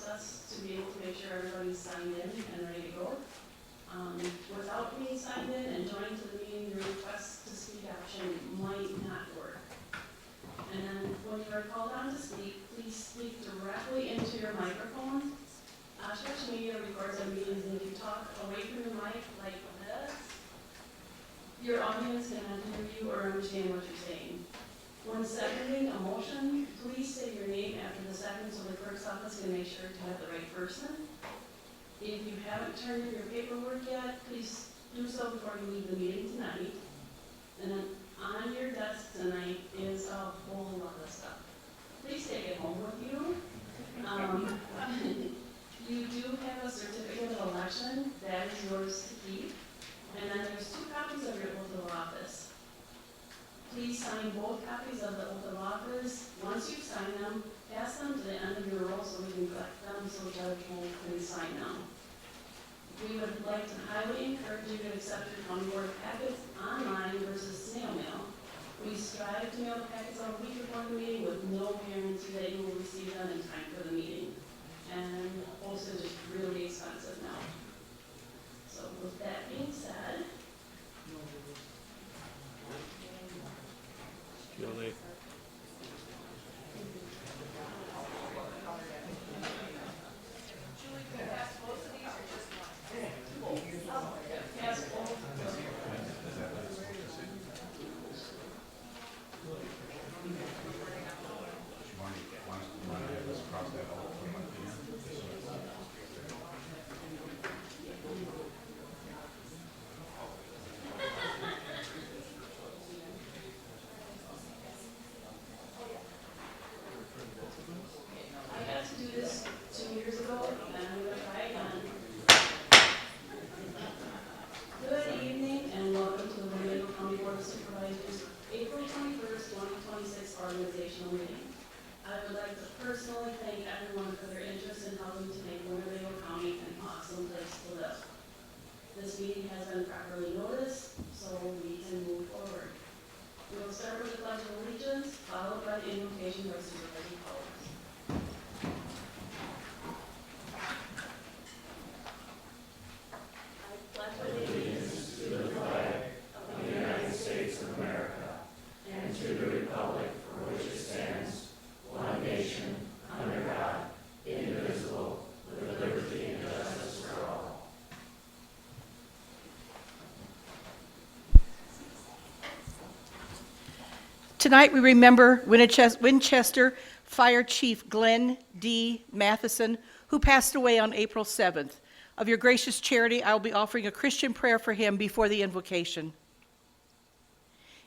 process to be able to make sure everybody's signed in and ready to go. Without being signed in and joining to the meeting, your request to speak option might not work. And then when you are called on to speak, please speak directly into your microphone. Oshkosh Media records our meetings, and if you talk away from the mic like this, your audience cannot hear you or understand what you're saying. When seconding a motion, please say your name after the second so the clerk's office can make sure to have the right person. If you haven't turned in your paperwork yet, please do so before you leave the meeting tonight. And then on your desk tonight is a whole lot of stuff. Please take it home with you. You do have a certificate of election. That is yours to keep. And then there's 2 copies of your oath of office. Please sign both copies of the oath of office. Once you've signed them, pass them to the end of your roll so we can collect them so Judge Mold can sign them. We would like to highly encourage you to accept your county board packets online versus snail mail. We strive to mail packets on a week before the meeting with no guarantee that you will receive them in time for the meeting. And postage is really expensive now. So with that being said, Julie. organizational meeting. I would like to personally thank everyone for their interest in helping to make Winnebago County an awesome place to live. This meeting has been properly noticed, so we can move forward. We will start with the Pledge of Allegiance, followed by the invocation by Supervisor Powers. I pledge allegiance to the flag of the United States of America and to the republic for which it stands, one nation, under God, indivisible, with liberty and justice for all. Tonight we remember Winchester Fire Chief Glenn D. Matheson, who passed away on April 7th. Of your gracious charity, I will be offering a Christian prayer for him before the invocation.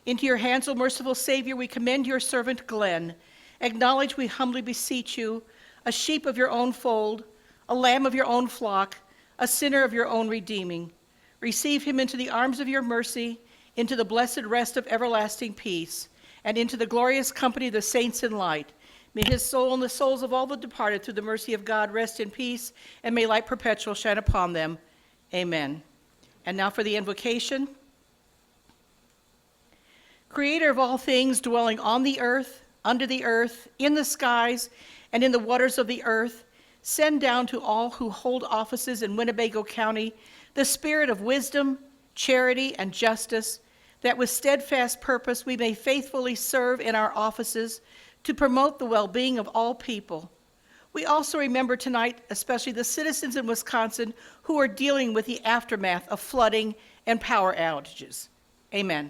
Into your hands, O merciful Savior, we commend your servant Glenn. Acknowledge, we humbly beseech you, a sheep of your own fold, a lamb of your own flock, a sinner of your own redeeming. Receive him into the arms of your mercy, into the blessed rest of everlasting peace, and into the glorious company of the saints in light. May his soul and the souls of all the departed through the mercy of God rest in peace, and may light perpetual shine upon them. Amen. And now for the invocation. Creator of all things, dwelling on the earth, under the earth, in the skies, and in the waters of the earth, send down to all who hold offices in Winnebago County the spirit of wisdom, charity, and justice, that with steadfast purpose we may faithfully serve in our offices to promote the well-being of all people. We also remember tonight, especially the citizens in Wisconsin who are dealing with the aftermath of flooding and power outages. Amen.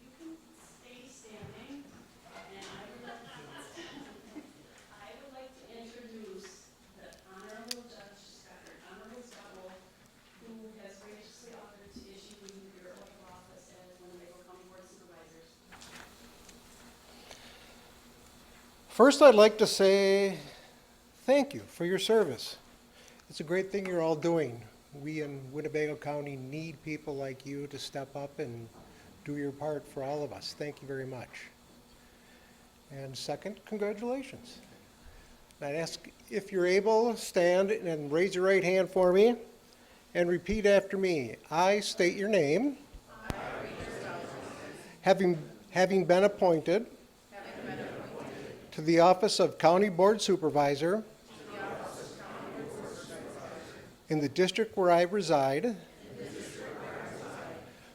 You can stay standing, and I would like to introduce the Honorable Judge Scott, Honorable Scott Wolf, who has graciously offered to issue you your oath of office as Winnebago County Board of Supervisors. First, I'd like to say thank you for your service. It's a great thing you're all doing. We in Winnebago County need people like you to step up and do your part for all of us. Thank you very much. And second, congratulations. I'd ask if you're able, stand and raise your right hand for me and repeat after me. I state your name. Having been appointed to to the office of County Board Supervisor in the district where I reside,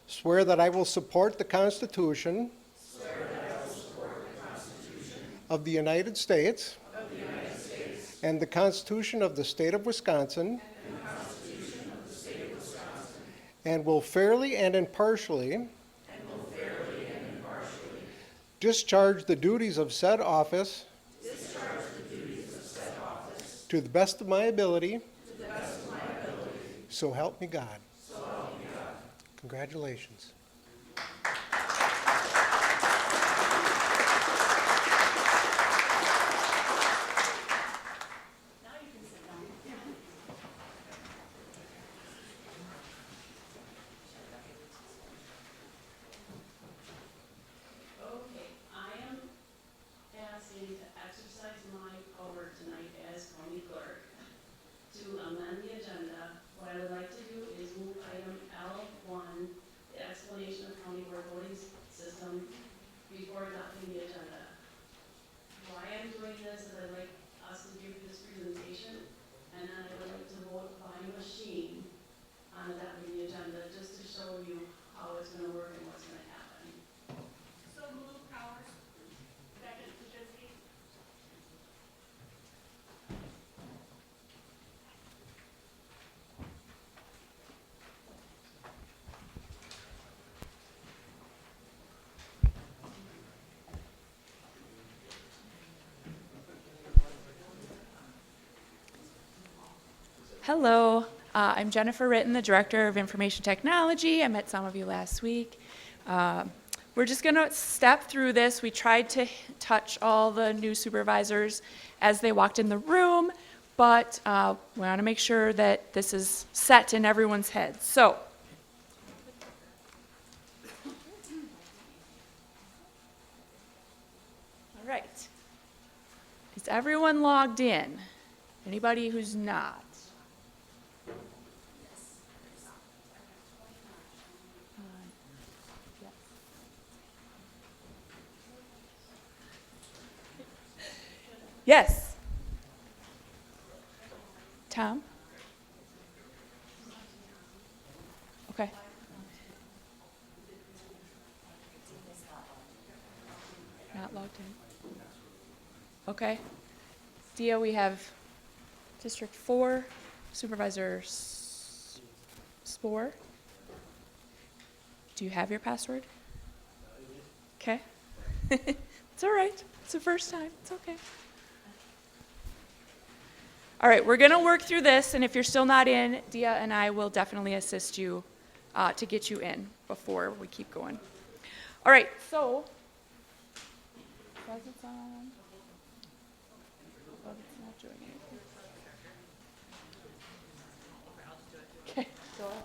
swear that I will support the Constitution of the United States and the Constitution of the State of Wisconsin, and will fairly and impartially discharge the duties of said office to the best of my ability. So help me God. Congratulations. Okay, I am asking to exercise my power tonight as county clerk to amend the agenda. What I would like to do is move item L1, the explanation of county board voting system, before adopting the agenda. Why I'm doing this is I'd like us to give this presentation, and then I would like to vote by machine on adopting the agenda, just to show you how it's gonna work and what's gonna happen. So move Powers. Second, Kuzinski. Hello, I'm Jennifer Ritten, the Director of Information Technology. I met some of you last week. We're just going to step through this. We tried to touch all the new supervisors as they walked in the room, but we want to make sure that this is set in everyone's head. So, all right. Is everyone logged in? Anybody who's not? Yes. Tom? Okay. Not logged in. Okay. Dia, we have District 4, Supervisor Spore. Do you have your password? Okay. It's all right. It's the first time. It's okay. All right, we're going to work through this, and if you're still not in, Dia and I will definitely assist you to get you in before we keep going. All right, so, it's on. Oh, it's not doing anything. Okay, go ahead.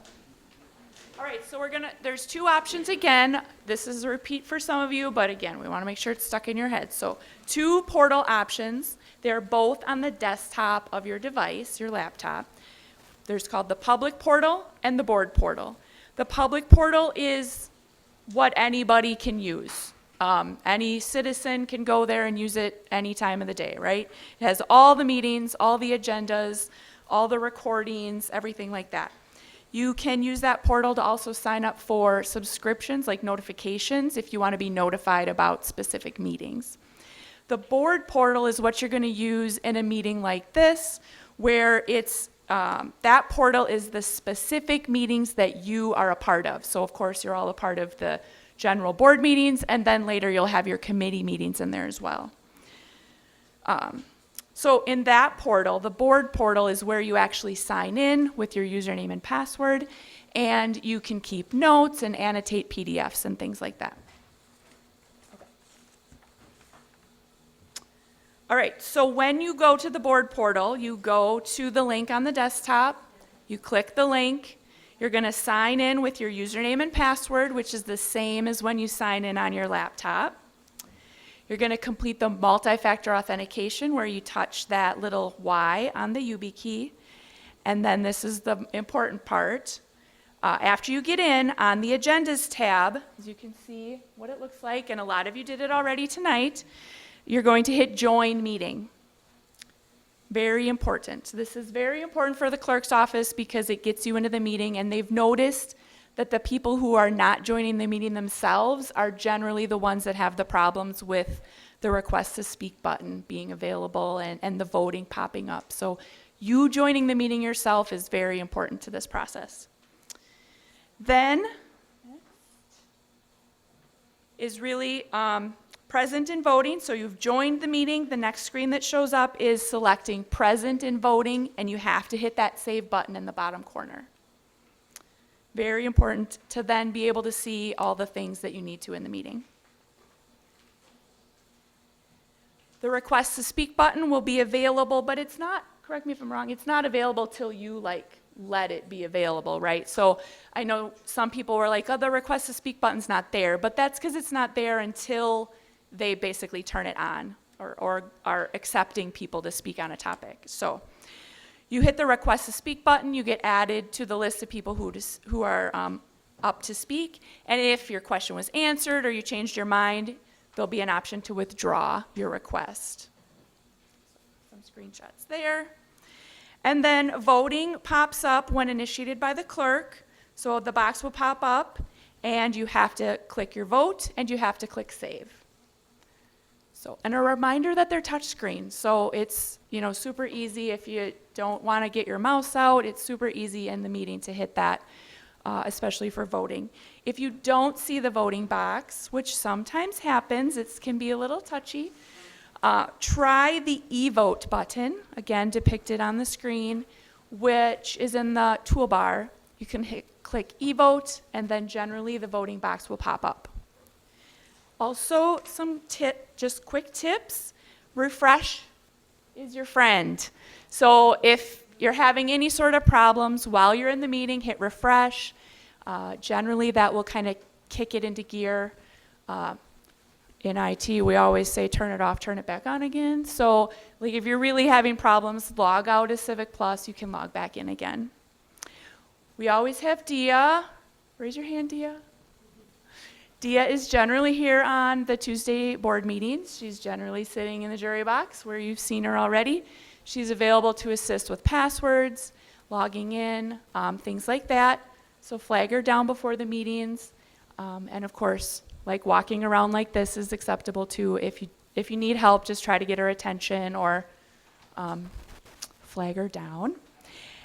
All right, so there's two options again. This is a repeat for some of you, but again, we want to make sure it's stuck in your head. So, two portal options. They're both on the desktop of your device, your laptop. There's called the public portal and the board portal. The public portal is what anybody can use. Any citizen can go there and use it any time of the day, right? It has all the meetings, all the agendas, all the recordings, everything like that. You can use that portal to also sign up for subscriptions like notifications if you want to be notified about specific meetings. The board portal is what you're going to use in a meeting like this, where it's that portal is the specific meetings that you are a part of. So of course you're all a part of the general board meetings, and then later you'll have your committee meetings in there as well. So in that portal, the board portal is where you actually sign in with your username and password, and you can keep notes and annotate PDFs and things like that. All right, so when you go to the board portal, you go to the link on the desktop, you click the link, you're going to sign in with your username and password, which is the same as when you sign in on your laptop. You're going to complete the multi-factor authentication where you touch that little Y on the YubiKey. And then this is the important part. After you get in, on the Agendas tab, as you can see what it looks like, and a lot of you did it already tonight, you're going to hit join meeting. Very important. This is very important for the clerk's office because it gets you into the meeting, and they've noticed that the people who are not joining the meeting themselves are generally the ones that have the problems with the request to speak button being available and the voting popping up. So you joining the meeting yourself is very important to this process. Then is really present in voting. So you've joined the meeting. The next screen that shows up is selecting present in voting, and you have to hit that save button in the bottom corner. Very important to then be able to see all the things that you need to in the meeting. The request to speak button will be available, but it's not, correct me if I'm wrong, it's not available till you let it be available, right? So I know some people were like, oh, the request to speak button's not there, but that's because it's not there until they basically turn it on or are accepting people to speak on a topic. So you hit the request to speak button, you get added to the list of people who are up to speak, and if your question was answered or you changed your mind, there'll be an option to withdraw your request. Some screenshots there. And then voting pops up when initiated by the clerk. So the box will pop up, and you have to click your vote, and you have to click save. So, and a reminder that they're touchscreen. So it's, super easy. If you don't want to get your mouse out, it's super easy in the meeting to hit that, especially for voting. If you don't see the voting box, which sometimes happens, it can be a little touchy, try the e-vote button, again depicted on the screen, which is in the toolbar. You can click e-vote, and then generally the voting box will pop up. Also, just quick tips. Refresh is your friend. So if you're having any sort of problems while you're in the meeting, hit refresh. Generally, that will kind of kick it into gear. In IT, we always say turn it off, turn it back on again. So if you're really having problems, log out of Civic Plus. You can log back in again. We always have Dia. Raise your hand, Dia. Dia is generally here on the Tuesday board meetings. She's generally sitting in the jury box where you've seen her already. She's available to assist with passwords, logging in, things like that. So flag her down before the meetings. And of course, walking around like this is acceptable too. If you need help, just try to get her attention or flag her down.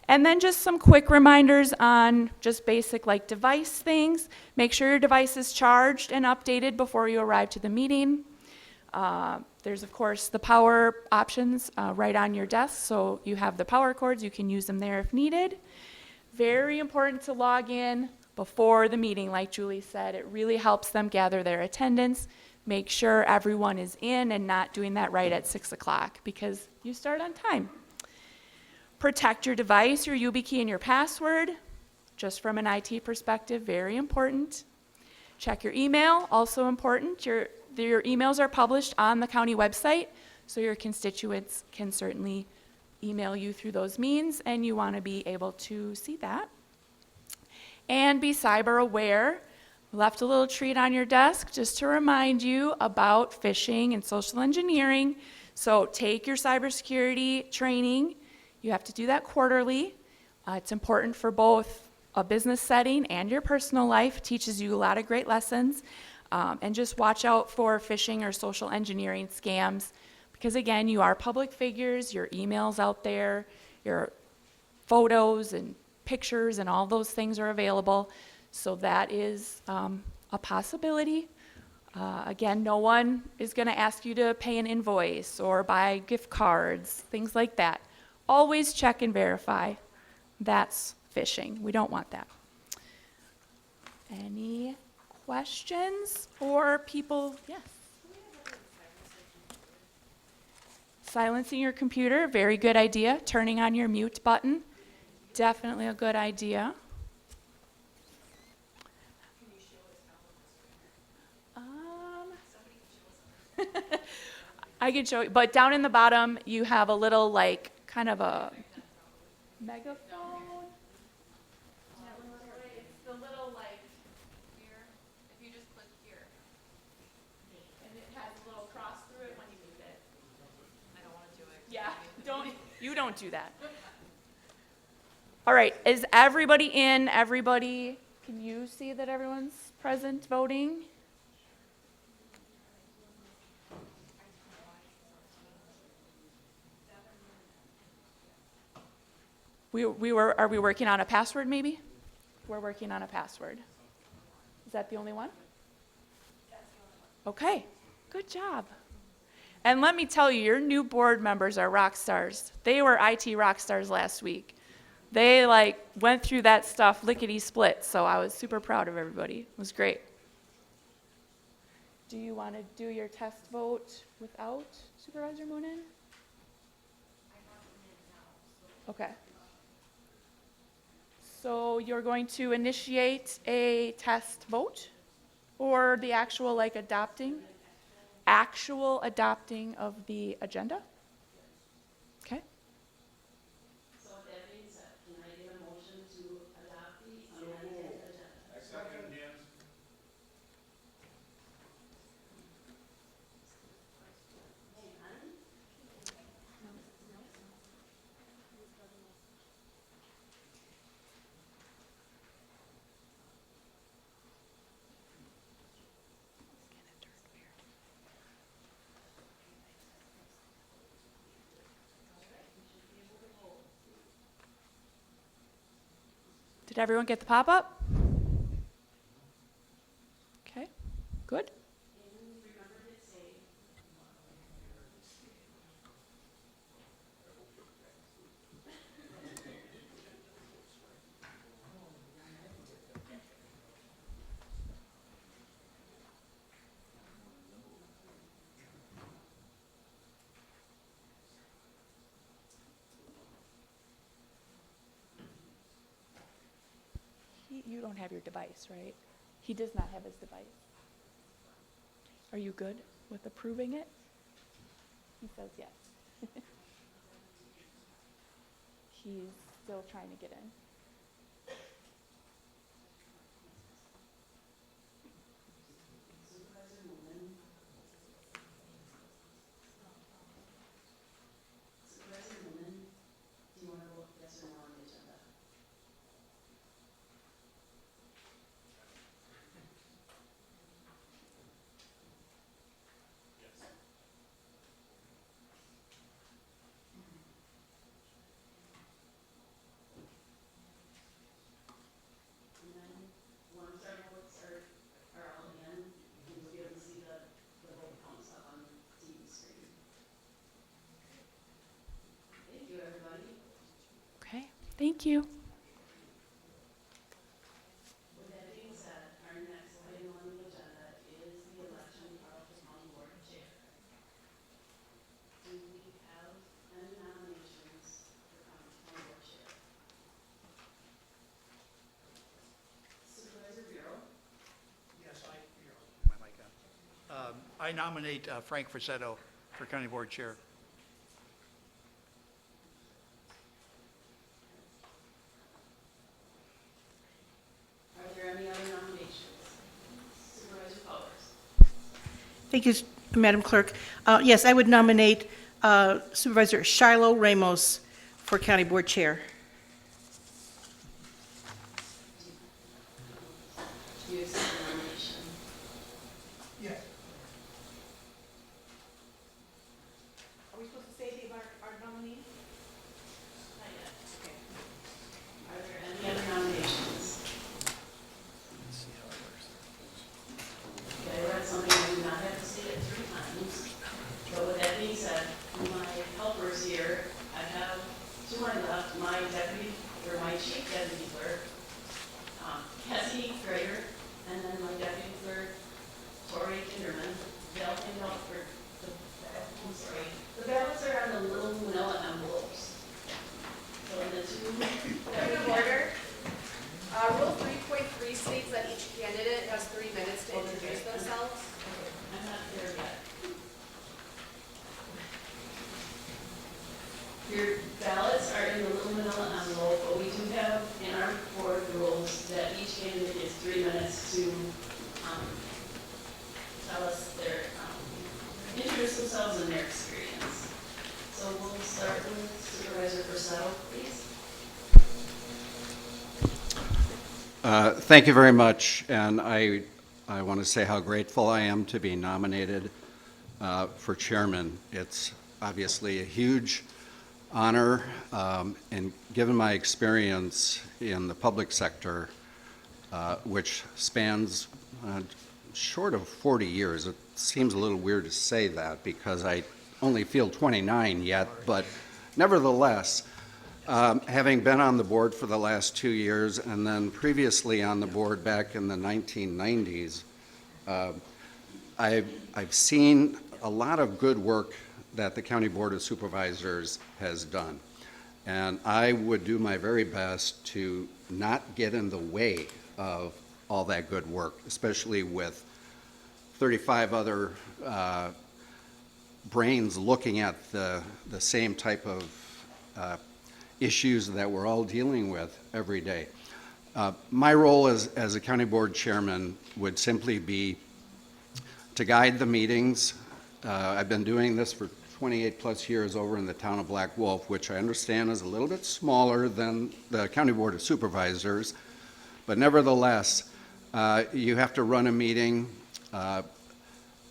And then just some quick reminders on just basic device things. Make sure your device is charged and updated before you arrive to the meeting. There's of course the power options right on your desk, so you have the power cords, you can use them there if needed. Very important to log in before the meeting, like Julie said. It really helps them gather their attendance. Make sure everyone is in and not doing that right at 6 o'clock because you start on time. Protect your device, your YubiKey, and your password. Just from an IT perspective, very important. Check your email, also important. Your emails are published on the county website, so your constituents can certainly email you through those means, and you want to be able to see that. And be cyber aware. Left a little treat on your desk just to remind you about phishing and social engineering. So take your cybersecurity training. You have to do that quarterly. It's important for both a business setting and your personal life. It teaches you a lot of great lessons. And just watch out for phishing or social engineering scams because, again, you are public figures, your email's out there, your photos and pictures and all those things are available. So that is a possibility. Again, no one is going to ask you to pay an invoice or buy gift cards, things like that. Always check and verify. That's phishing. We don't want that. Any questions or people? Yes. Silencing your computer, very good idea. Turning on your mute button, definitely a good idea. I can show you, but down in the bottom you have a little kind of a megaphone. It's the little here. If you just click here, and it has a little cross through it when you mute You don't do that. All right, is everybody in? Everybody, can you see that everyone's present voting? Are we working on a password maybe? We're working on a password. Is that the only one? Okay, good job. And let me tell you, your new board members are rock stars. They were IT rock stars last week. They went through that stuff lickety split, so I was super proud of everybody. It was great. Do you want to do your test vote without Supervisor Moonen? Okay. So you're going to initiate a test vote or the actual actual adopting of the agenda? Okay. So with that being said, can I get a motion to adopt the amended agenda? I second Dan's. Hang on. Did everyone get the pop-up? Okay, good. You don't have your device, right? He does not have his device. Are you good with approving it? He says yes. He's still trying to get in. Supervisor Moonen. Supervisor Moonen, do you want to vote yes or no on the agenda? And then, once our votes are all in, you'll be able to see the vote counts up on the TV screen. Thank you, everybody. Okay, thank you. With that being said, our next item on the agenda is the election of the county board chair. Do we have any nominations for county board chair? Supervisor Bureau? Yes, my mic on. I nominate Frank Frasetto for County Board Chair. Are there any other nominations? Supervisor Powers? Thank you, Madam Clerk. Yes, I would nominate Supervisor Shiloh Ramos for County Board Chair. Do you accept the nomination? Yes. Are we supposed to say our nominee? Not yet. Okay. Are there any other nominations? Let's see how it works. Okay, I read something, I do not have to say it 3 times. But with that being said, my helpers here, I have 2 on left, my deputy, or my chief deputy clerk, Cassie Grayer, and then my deputy clerk, Tori Kinderman. They all came out for I'm sorry, the ballots are on the little manila envelopes. So in the 2 that we ordered, Rule 3.3 states that each candidate has 3 minutes to introduce themselves. I'm not there yet. Your ballots are in the little manila envelope, but we do have in our board rules that each candidate gets 3 minutes to tell us introduce themselves and their experience. So we'll start with Supervisor Purcell, please. Thank you very much, and I want to say how grateful I am to be nominated for chairman. It's obviously a huge honor, and given my experience in the public sector, which spans short of 40 years. It seems a little weird to say that because I only feel 29 yet, but nevertheless, having been on the board for the last 2 years and then previously on the board back in the 1990s, I've seen a lot of good work that the County Board of Supervisors has done. And I would do my very best to not get in the way of all that good work, especially with 35 other brains looking at the same type of issues that we're all dealing with every day. My role as a county board chairman would simply be to guide the meetings. I've been doing this for 28 plus years over in the town of Black Wolf, which I understand is a little bit smaller than the County Board of Supervisors, but nevertheless, you have to run a meeting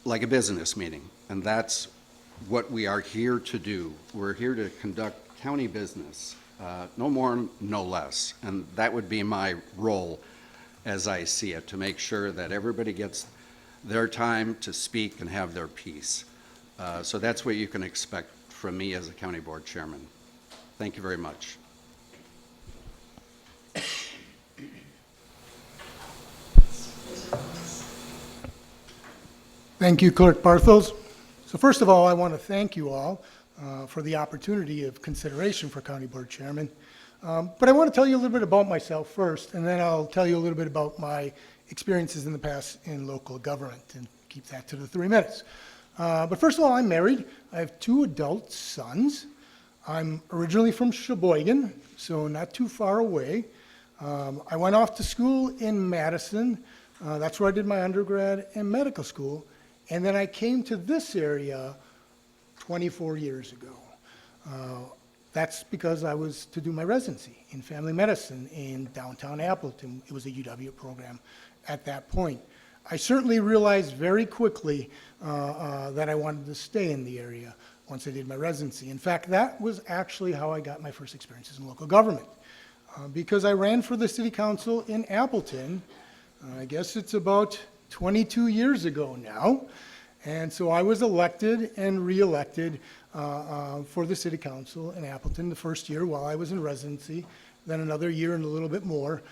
like a business meeting, and that's what we are here to do. We're here to conduct county business, no more, no less, and that would be my role as I see it, to make sure that everybody gets their time to speak and have their piece. So that's what you can expect from me as a county board chairman. Thank you very much. Thank you, Clerk Barthels. So first of all, I want to thank you all for the opportunity of consideration for County Board Chairman. But I want to tell you a little bit about myself first, and then I'll tell you a little bit about my experiences in the past in local government, and keep that to the 3 minutes. But first of all, I'm married. I have 2 adult sons. I'm originally from Sheboygan, so not too far away. I went off to school in Madison. That's where I did my undergrad and medical school. And then I came to this area 24 years ago. That's because I was to do my residency in family medicine in downtown Appleton. It was a UW program at that point. I certainly realized very quickly that I wanted to stay in the area once I did my residency. In fact, that was actually how I got my first experiences in local government. Because I ran for the city council in Appleton, I guess it's about 22 years ago now. And so I was elected and re-elected for the city council in Appleton the first year while I was in residency, then another year and a little bit more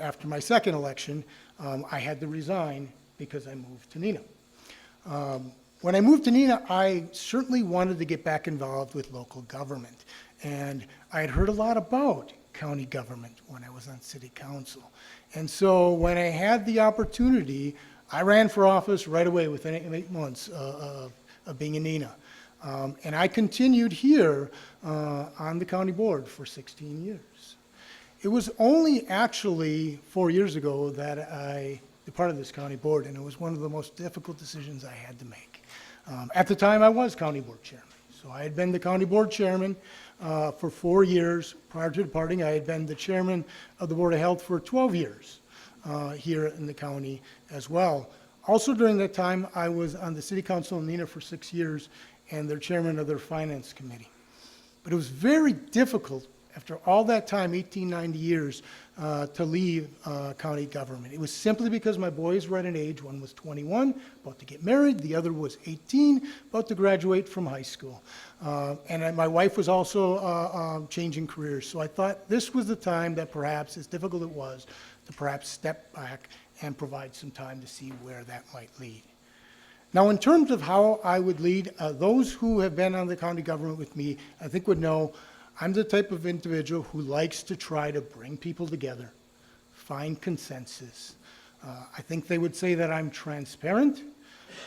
after my second election. I had to resign because I moved to Neenah. When I moved to Neenah, I certainly wanted to get back involved with local government. And I had heard a lot about county government when I was on city council. And so when I had the opportunity, I ran for office right away within 8 months of being in Neenah. And I continued here on the county board for 16 years. It was only actually 4 years ago that I departed this county board, and it was one of the most difficult decisions I had to make. At the time, I was county board chairman. So I had been the county board chairman for 4 years. Prior to departing, I had been the chairman of the Board of Health for 12 years here in the county as well. Also during that time, I was on the city council in Neenah for 6 years and their chairman of their finance committee. But it was very difficult after all that time, 90 years, to leave county government. It was simply because my boys were at an age, one was 21, about to get married, the other was 18, about to graduate from high school. And my wife was also changing careers. So I thought this was the time that perhaps, as difficult it was, to perhaps step back and provide some time to see where that might lead. Now, in terms of how I would lead, those who have been on the county government with me, I think would know I'm the type of individual who likes to try to bring people together, find consensus. I think they would say that I'm transparent,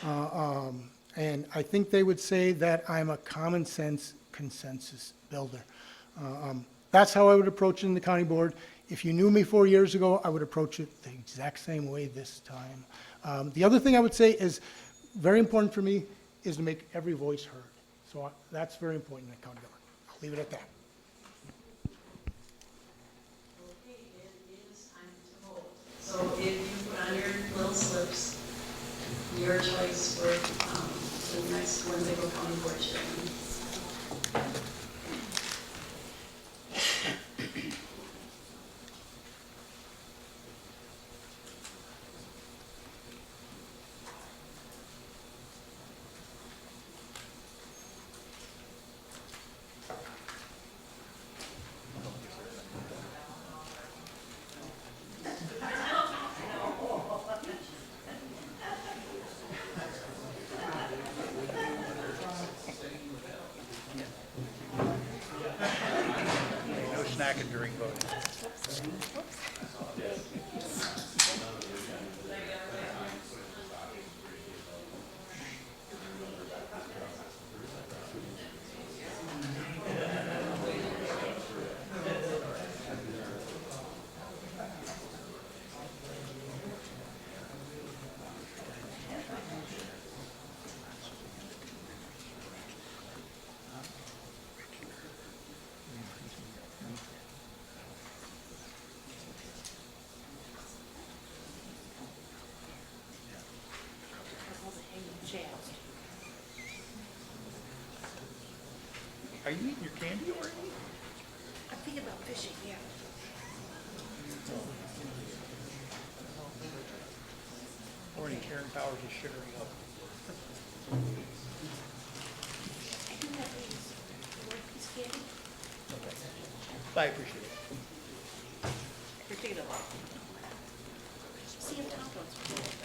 and I think they would say that I'm a common sense consensus builder. That's how I would approach it in the county board. If you knew me 4 years ago, I would approach it the exact same way this time. The other thing I would say is very important for me is to make every voice heard. That's very important in county government. I'll leave it at that. Okay, it is time to vote. So if you put on your little slips, your choice for the next Winnebago County Board Chairman. No snacking during voting. Are you eating your candy already? I'm thinking about fishing, yeah. Morning, Karen Powers is sugaring up. I do have these. You want a piece of candy? I appreciate it. Here, take it all. See if Tom wants one.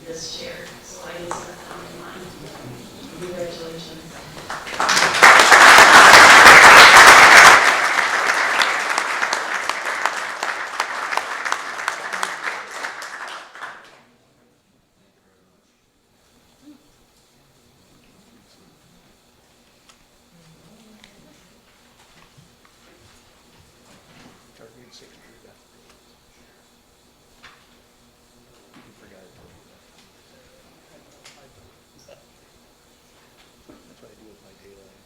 This chair, so I didn't set that on mine. Congratulations. Target 6 for that. You forgot it. That's what I do with my daylight.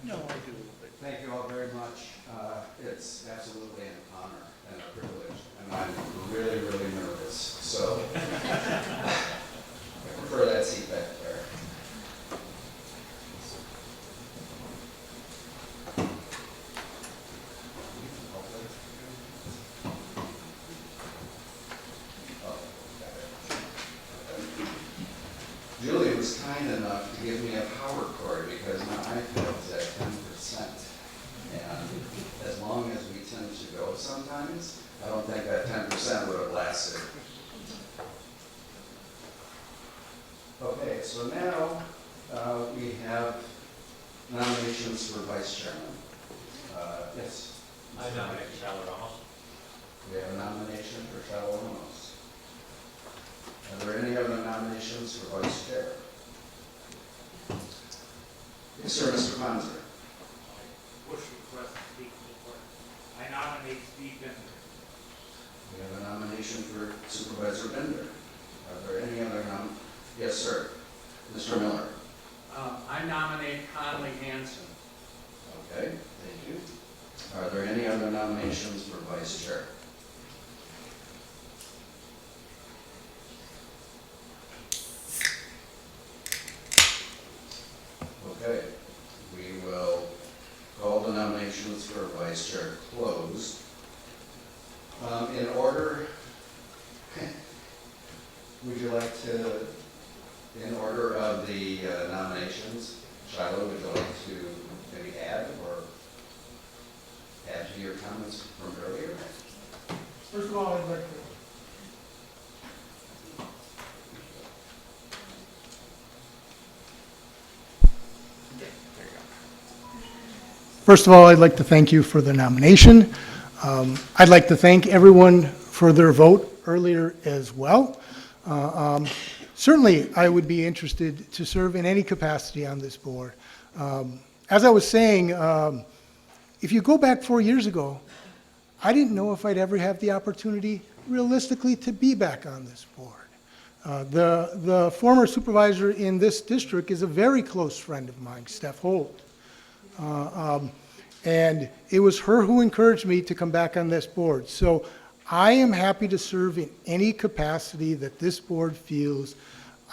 No, I do, but Thank you all very much. It's absolutely an honor and a privilege, and I'm really, really nervous, so I prefer that seat back there. Julie was kind enough to give me a power cord because my iPad's at 10%. And as long as we tend to go sometimes, I don't think that 10% would have lasted Okay, so now we have nominations for vice chairman. Yes? I nominate Charlie Ramos. We have a nomination for Charlie Ramos. Are there any other nominations for vice chair? Yes, sir, Mr. Ponzer. Bush request to speak to the board. I nominate Steve Bender. We have a nomination for Supervisor Bender. Are there any other Yes, sir. Mr. Miller. I nominate Conley Hanson. Okay, thank you. Are there any other nominations for vice chair? Okay, we will call the nominations for vice chair closed. In order, would you like to, in order of the nominations, Shiloh, would you like to maybe add to your comments from earlier? First of all, I'd like to First of all, I'd like to thank you for the nomination. I'd like to thank everyone for their vote earlier as well. Certainly, I would be interested to serve in any capacity on this board. As I was saying, if you go back 4 years ago, I didn't know if I'd ever have the opportunity, realistically, to be back on this board. The former supervisor in this district is a very close friend of mine, Steph Holt. And it was her who encouraged me to come back on this board. So I am happy to serve in any capacity that this board feels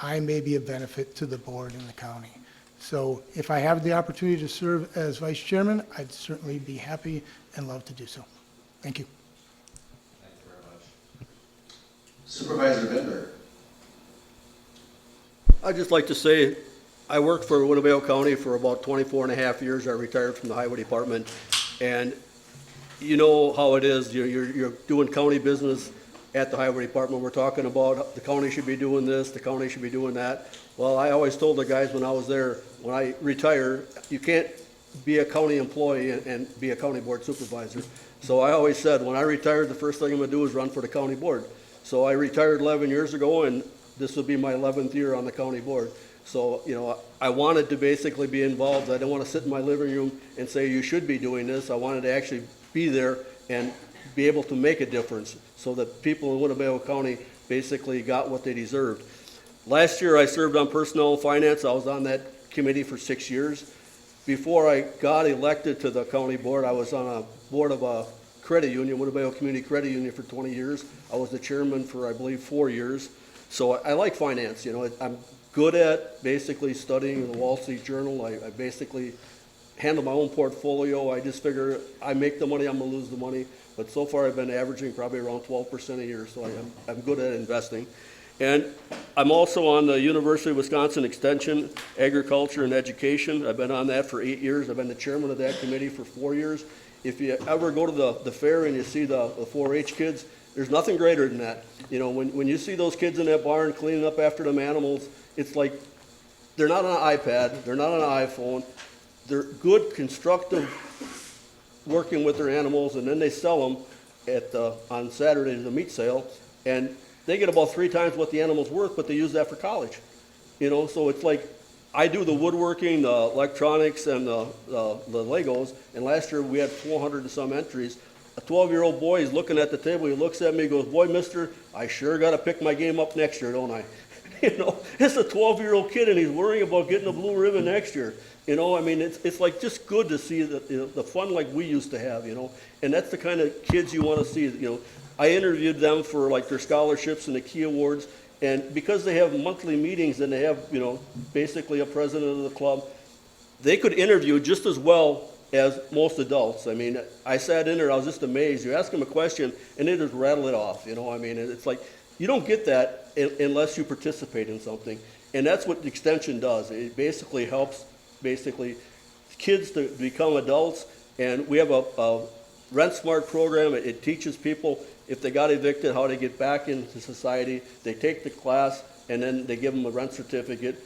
I may be a benefit to the board and the county. So if I have the opportunity to serve as vice chairman, I'd certainly be happy and love to do so. Thank you. Thank you very much. Supervisor Bender. I'd just like to say, I worked for Winnebago County for about 24 and a half years. I retired from the highway department. And you know how it is. You're doing county business at the highway department. We're talking about the county should be doing this, the county should be doing that. Well, I always told the guys when I was there, when I retire, you can't be a county employee and be a county board supervisor. So I always said, when I retire, the first thing I'm going to do is run for the county board. So I retired 11 years ago, and this will be my 11th year on the county board. So, you know, I wanted to basically be involved. I didn't want to sit in my living room and say, you should be doing this. I wanted to actually be there and be able to make a difference so that people in Winnebago County basically got what they deserved. Last year, I served on personnel and finance. I was on that committee for 6 years. Before I got elected to the county board, I was on a board of a credit union, Winnebago Community Credit Union, for 20 years. I was the chairman for, I believe, 4 years. So I like finance. You know, I'm good at basically studying the Wall Street Journal. I basically handle my own portfolio. I just figure I make the money, I'm going to lose the money. But so far, I've been averaging probably around 12% a year, so I'm good at investing. And I'm also on the University of Wisconsin Extension, Agriculture and Education. I've been on that for 8 years. I've been the chairman of that committee for 4 years. If you ever go to the fair and you see the 4-H kids, there's nothing greater than that. You know, when you see those kids in that barn cleaning up after them animals, it's like they're not on an iPad, they're not on an iPhone. They're good, constructive, working with their animals, and then they sell them on Saturday to the meat sale, and they get about 3 times what the animal's worth, but they use that for college. You know, so it's like I do the woodworking, the electronics, and the Legos, and last year we had 400 and some entries. A 12-year-old boy is looking at the table, he looks at me, he goes, boy, mister, I sure got to pick my game up next year, don't I? You know, it's a 12-year-old kid, and he's worrying about getting a blue ribbon next year. You know, I mean, it's like just good to see the fun like we used to have, you know, and that's the kind of kids you want to see, you know. I interviewed them for like their scholarships and the Key Awards, and because they have monthly meetings and they have, you know, basically a president of the club, they could interview just as well as most adults. I mean, I sat in there, I was just amazed. You ask them a question, and they just rattle it off, you know. I mean, it's like, you don't get that unless you participate in something, and that's what Extension does. It basically helps kids to become adults, and we have a Rent Smart program. It teaches people if they got evicted how to get back into society. They take the class, and then they give them a rent certificate.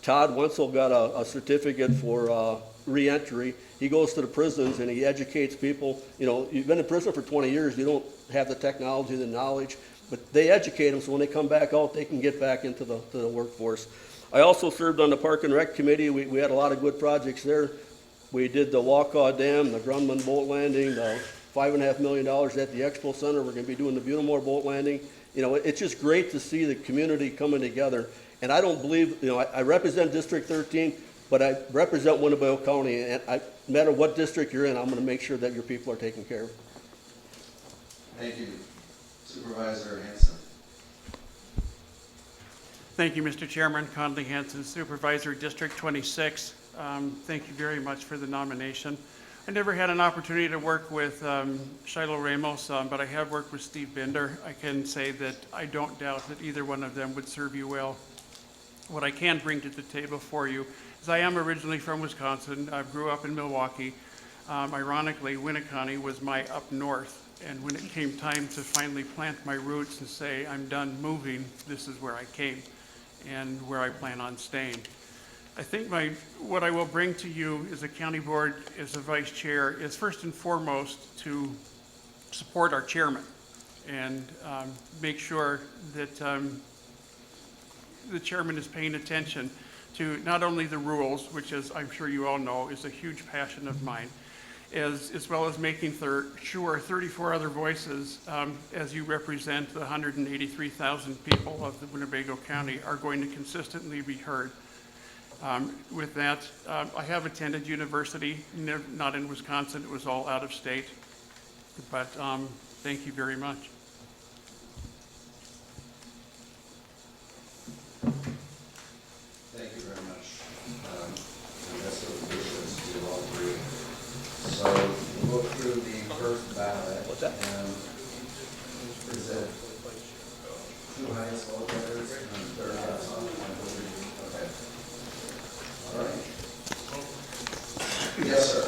Todd Wenzel got a certificate for reentry. He goes to the prisons and he educates people. You know, you've been in prison for 20 years, you don't have the technology, the knowledge, but they educate them so when they come back out, they can get back into the workforce. I also served on the Park and Rec Committee. We had a lot of good projects there. We did the Waukau Dam, the Grumman Boat Landing, the $5.5 million at the Expo Center. We're going to be doing the Butamore Boat Landing. You know, it's just great to see the community coming together. And I don't believe, you know, I represent District 13, but I represent Winnebago County, and no matter what district you're in, I'm going to make sure that your people are taken care of. Thank you. Supervisor Hanson. Thank you, Mr. Chairman. Conley Hanson, Supervisor, District 26. Thank you very much for the nomination. I never had an opportunity to work with Shiloh Ramos, but I have worked with Steve Bender. I can say that I don't doubt that either one of them would serve you well. What I can bring to the table for you is I am originally from Wisconsin. I grew up in Milwaukee. Ironically, Winnebago was my up north. And when it came time to finally plant my roots and say, I'm done moving, this is where I came and where I plan on staying. I think what I will bring to you as a county board, as a vice chair, is first and foremost to support our chairman and make sure that the chairman is paying attention to not only the rules, which, as I'm sure you all know, is a huge passion of mine, as well as making sure 34 other voices, as you represent the 183,000 people of the Winnebago County, are going to consistently be heard. With that, I have attended university, not in Wisconsin, it was all out of state, but thank you very much. Thank you very much. And best of wishes to all three. So we'll go through the first ballot. What's that? And is it two highest vote getters and third highest on? Okay. All right. Yes, sir.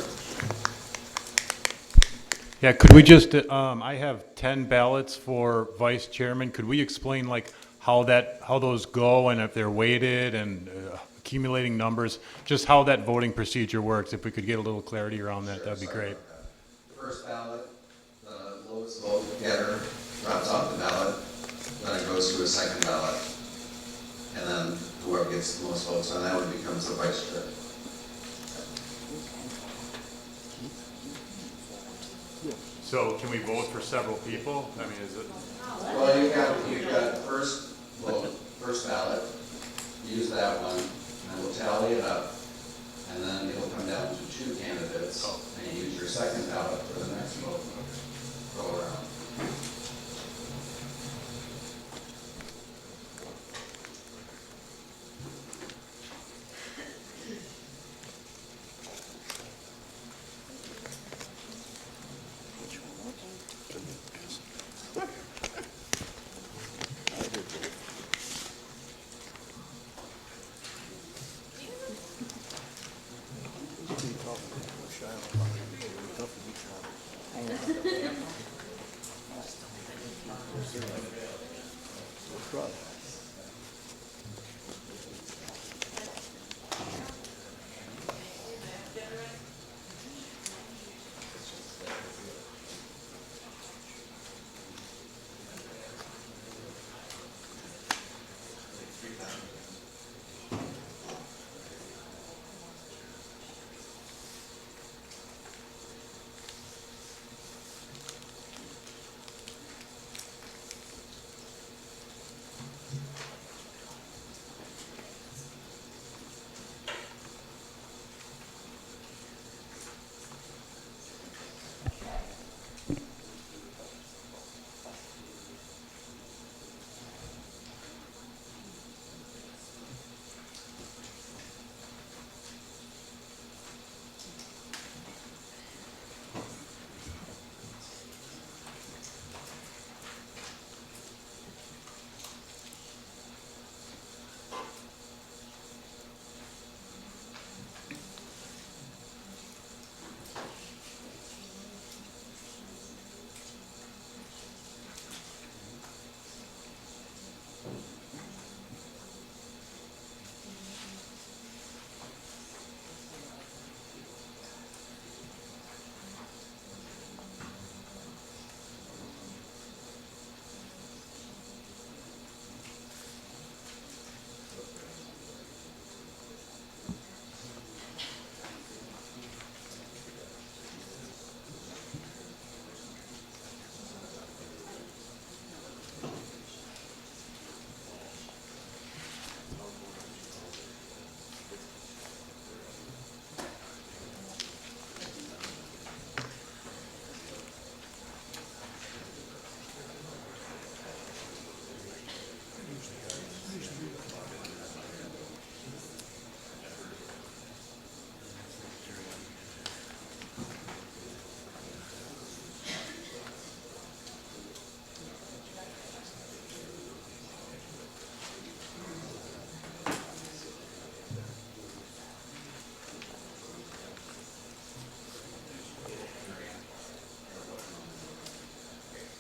Yeah, could we just, I have 10 ballots for vice chairman. Could we explain like how those go and if they're weighted and accumulating numbers, just how that voting procedure works? If we could get a little clarity around that, that'd be great. The first ballot, the lowest vote getter drops off the ballot, then it goes to a second ballot, and then whoever gets the most votes on that one becomes the vice chair. So can we vote for several people? I mean, is it? Well, you've got first vote, first ballot, use that one, and we'll tally it up, and then it'll come down to two candidates, and you use your second ballot for the next vote. Go around.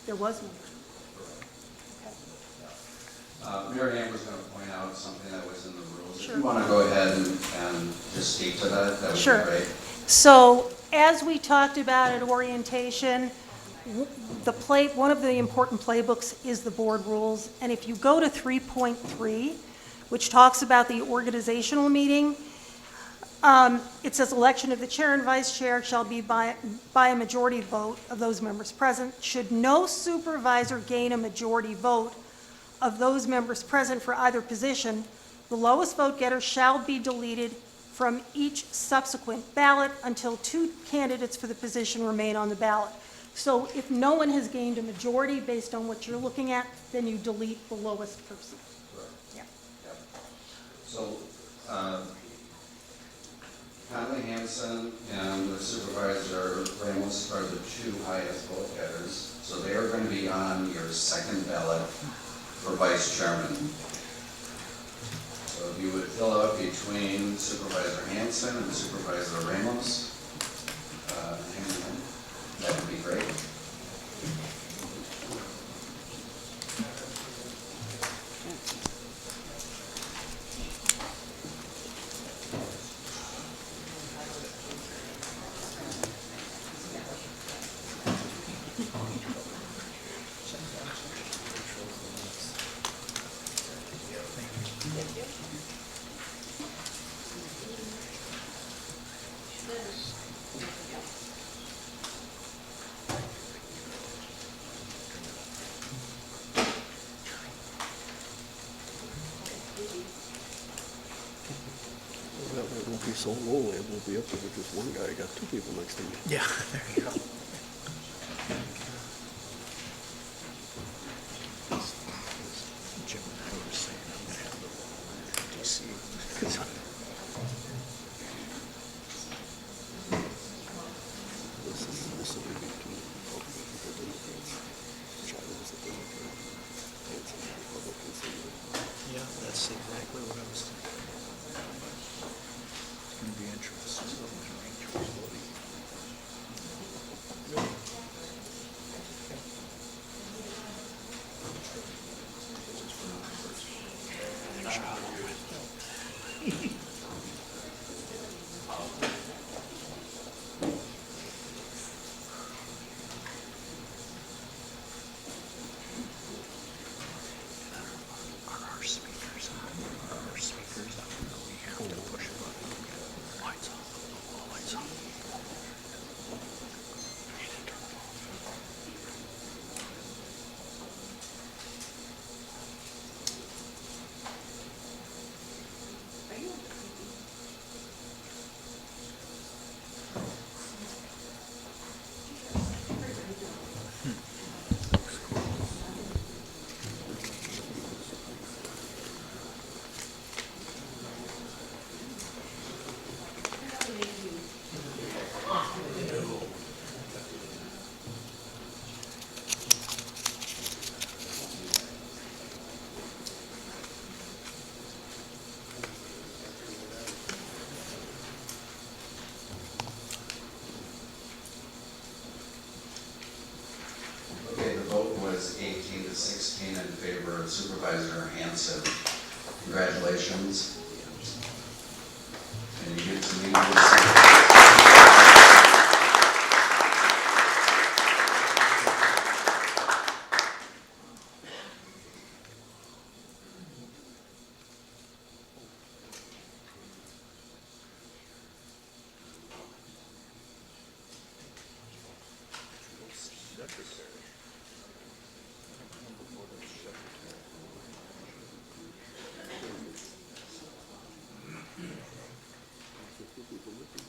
There was one. Mary Ann was going to point out something that was in the rules. Sure. If you want to go ahead and just speak to that, that would Sure. be great. So, as we talked about at orientation, one of the important playbooks is the board rules. And if you go to 3.3, which talks about the organizational meeting, it says election of the chair and vice chair shall be by a majority vote of those members present. Should no supervisor gain a majority vote of those members present for either position, the lowest vote getter shall be deleted from each subsequent ballot until 2 candidates for the position remain on the ballot. So if no one has gained a majority based on what you're looking at, then you delete the lowest person. Yeah. So, Conley Hanson and the Supervisor Ramos are the 2 highest vote getters. So they are going to be on your second ballot for vice chairman. So if you would fill out between Supervisor Hanson and Supervisor Ramos, that would be great. That way it won't be so lonely, it won't be up there with just one guy, I got 2 people next to me. Yeah, there you go. Jim and I were saying I'm gonna have the DC. This will be between Republicans and Democrats. Shiloh's a Democrat, Hanson a Republican, so Yeah, that's exactly what I was thinking. It's gonna be interesting. Are our speakers on? Are our speakers on? Or we have to push a button? Lights on. All lights on. I need to turn them off. Okay, the vote was 18 to 16 in favor of Supervisor Hanson. Congratulations. And you get to meet with people with you.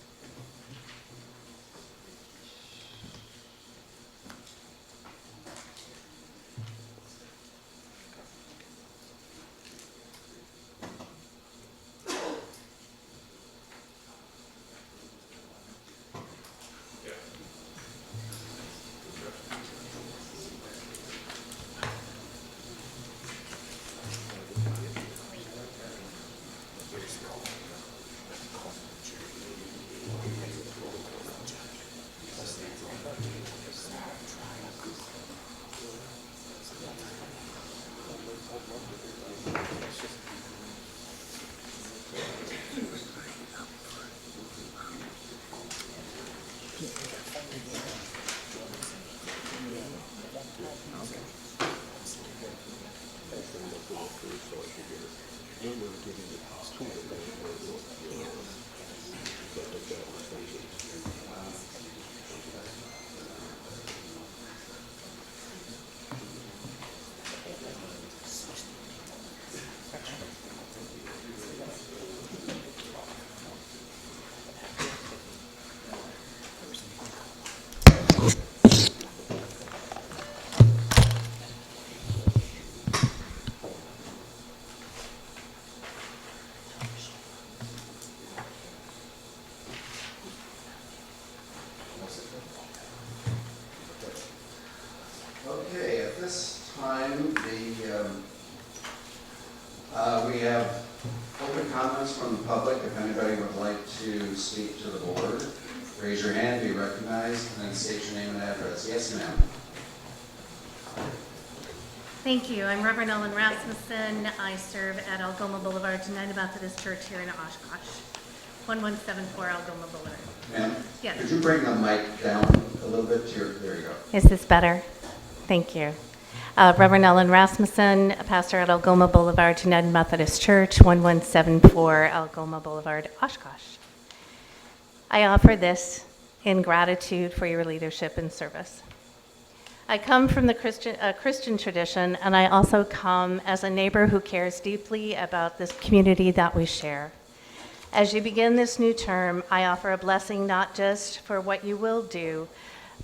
Okay, at this time, we have open comments from the public. If anybody would like to speak to the board, raise your hand, be recognized, and then state your name and address. Yes, ma'am. Thank you. I'm Reverend Ellen Rasmussen. I serve at Algoma Boulevard, United Methodist Church here in Oshkosh, 1174 Algoma Boulevard. Ma'am? Yes. Could you bring the mic down a little bit to your, there you go. Is this better? Thank you. Reverend Ellen Rasmussen, pastor at Algoma Boulevard, United Methodist Church, 1174 Algoma Boulevard, Oshkosh. I offer this in gratitude for your leadership and service. I come from the Christian tradition, and I also come as a neighbor who cares deeply about this community that we share. As you begin this new term, I offer a blessing not just for what you will do,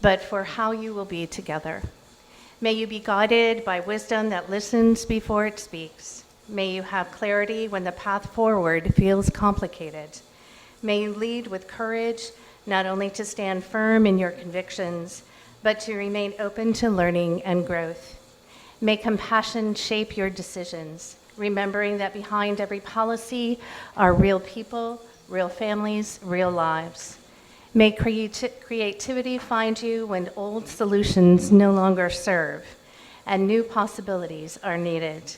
but for how you will be together. May you be guided by wisdom that listens before it speaks. May you have clarity when the path forward feels complicated. May you lead with courage, not only to stand firm in your convictions, but to remain open to learning and growth. May compassion shape your decisions, remembering that behind every policy are real people, real families, real lives. May creativity find you when old solutions no longer serve and new possibilities are needed.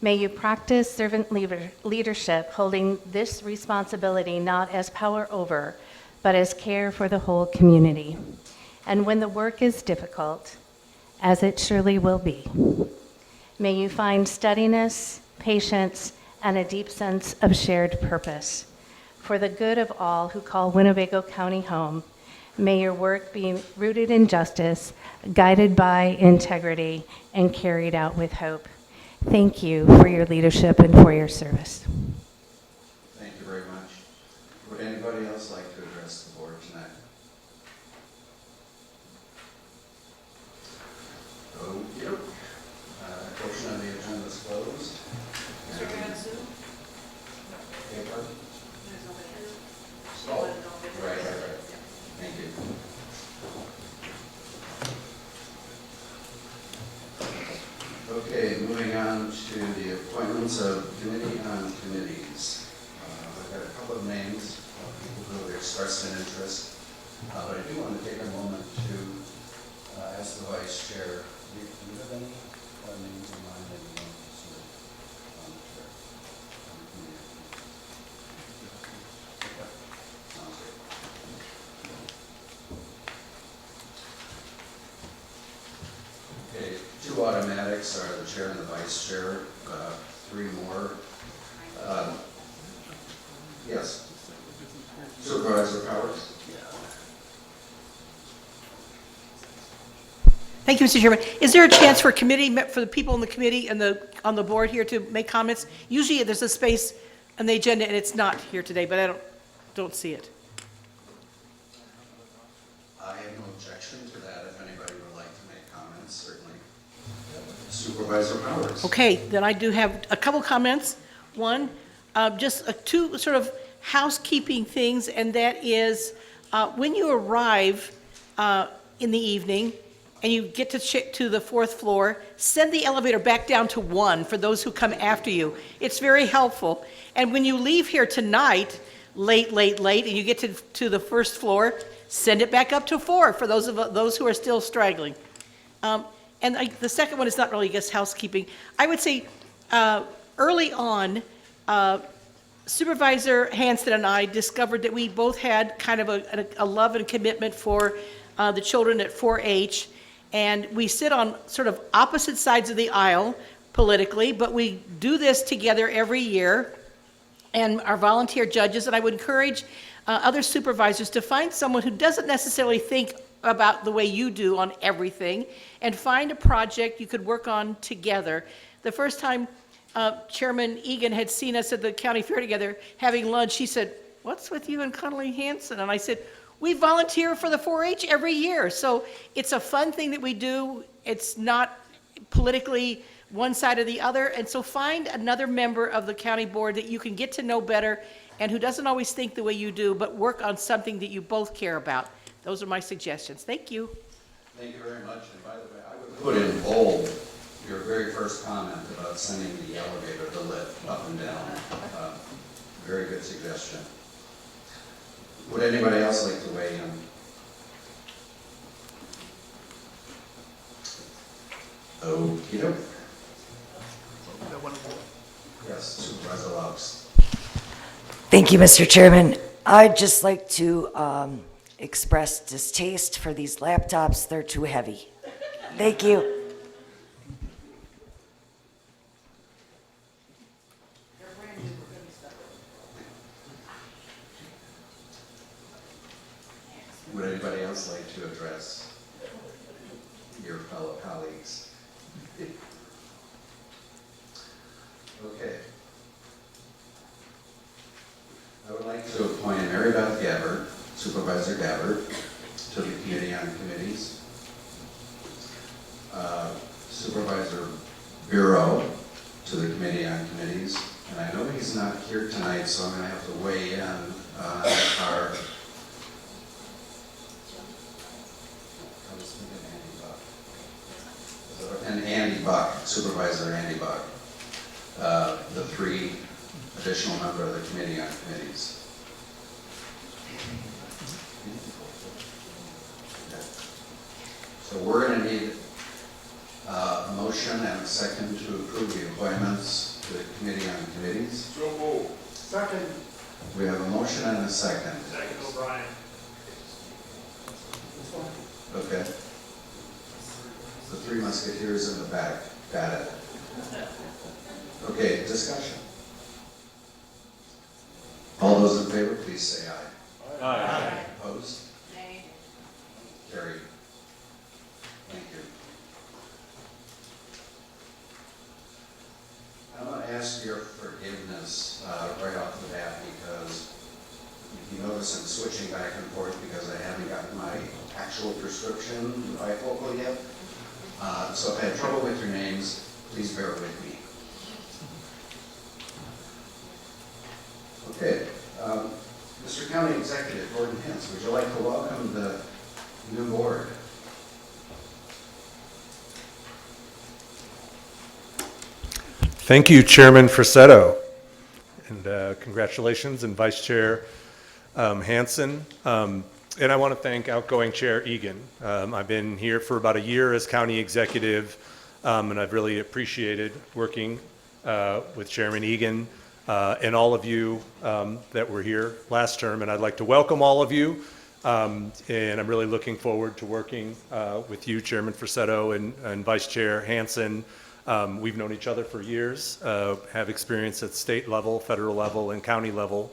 May you practice servant leadership, holding this responsibility not as power over, but as care for the whole community. And when the work is difficult, as it surely will be, may you find steadiness, patience, and a deep sense of shared purpose. For the good of all who call Winnebago County home, may your work be rooted in justice, guided by integrity, and carried out with hope. Thank you for your leadership and for your service. Thank you very much. Would anybody else like to address the board tonight? Okay. Portion of the agenda is closed. Mr. Gansu? Okay, pardon? There's nobody else. Oh, right. Thank you. Okay, moving on to the appointments of committee on committees. I've got a couple of names of people who have expressed an interest, but I do want to take a moment to ask the vice chair, do you have any names in mind that you want to serve on the chair? On the committee? Okay. Sounds good. Okay, two automatics are the chair and the vice chair. Three more. Yes. Supervisor Powers. Thank you, Mr. Chairman. Is there a chance for the people in the committee and on the board here to make comments? Usually there's a space on the agenda and it's not here today, but I don't see it. I have no objection to that. If anybody would like to make comments, certainly. Supervisor Powers. Okay, then I do have a couple comments. One, just two sort of housekeeping things, and that is when you arrive in the evening and you get to the fourth floor, send the elevator back down to 1 for those who come after you. It's very helpful. And when you leave here tonight, late, and you get to the first floor, send it back up to 4 for those who are still straggling. The second one is not really, I guess, housekeeping. I would say early on, Supervisor Hanson and I discovered that we both had kind of a love and commitment for the children at 4-H, and we sit on sort of opposite sides of the aisle politically, but we do this together every year. and our volunteer judges, and I would encourage other supervisors to find someone who doesn't necessarily think about the way you do on everything, and find a project you could work on together. The first time Chairman Egan had seen us at the county fair together having lunch, he said, "What's with you and Connolly Hanson?" And I said, "We volunteer for the 4-H every year." So it's a fun thing that we do. It's not politically one side or the other. And so find another member of the county board that you can get to know better and who doesn't always think the way you do, but work on something that you both care about. Those are my suggestions. Thank you. Thank you very much, and by the way, I would put in bold your very first comment about sending the elevator, the lift up and down. Very good suggestion. Would anybody else like to weigh in? Okey-doke. Yes, Supervisor Laux. Thank you, Mr. Chairman. I'd just like to express distaste for these laptops. They're too heavy. Thank you. Would anybody else like to address your fellow colleagues? Okay. I would like to appoint Mary Beth Gabbard, Supervisor Gabbard, to the Committee on Committees. Supervisor Bureau to the Committee on Committees. And I know he's not here tonight, so I'm going to have to weigh in on our and Andy Buck, Supervisor Andy Buck, the 3 additional member of the Committee on Committees. Okay. So we're going to need a motion and a second to approve the appointments to the Committee on Committees. So moved. Second. We have a motion and a second. Second, O'Brien. Okay. The 3 musketeers in the back. Got it. Okay, discussion. All those in favor, please say aye. Aye. Opposed? Nay. Carried. Thank you. I'm going to ask your forgiveness right off the bat because if you notice I'm switching back and forth because I haven't gotten my actual prescription bifocal yet. So if I have trouble with your names, please bear with me. Okay. Mr. County Executive Gordon Hintz, would you like to welcome the new board? Thank you, Chairman Frisetto, and congratulations, and Vice Chair Hanson. And I want to thank outgoing Chair Egan. I've been here for about a year as county executive, and I've really appreciated working with Chairman Egan and all of you that were here last term. And I'd like to welcome all of you, and I'm really looking forward to working with you, Chairman Frisetto and Vice Chair Hanson. We've known each other for years, have experience at state level, federal level, and county level.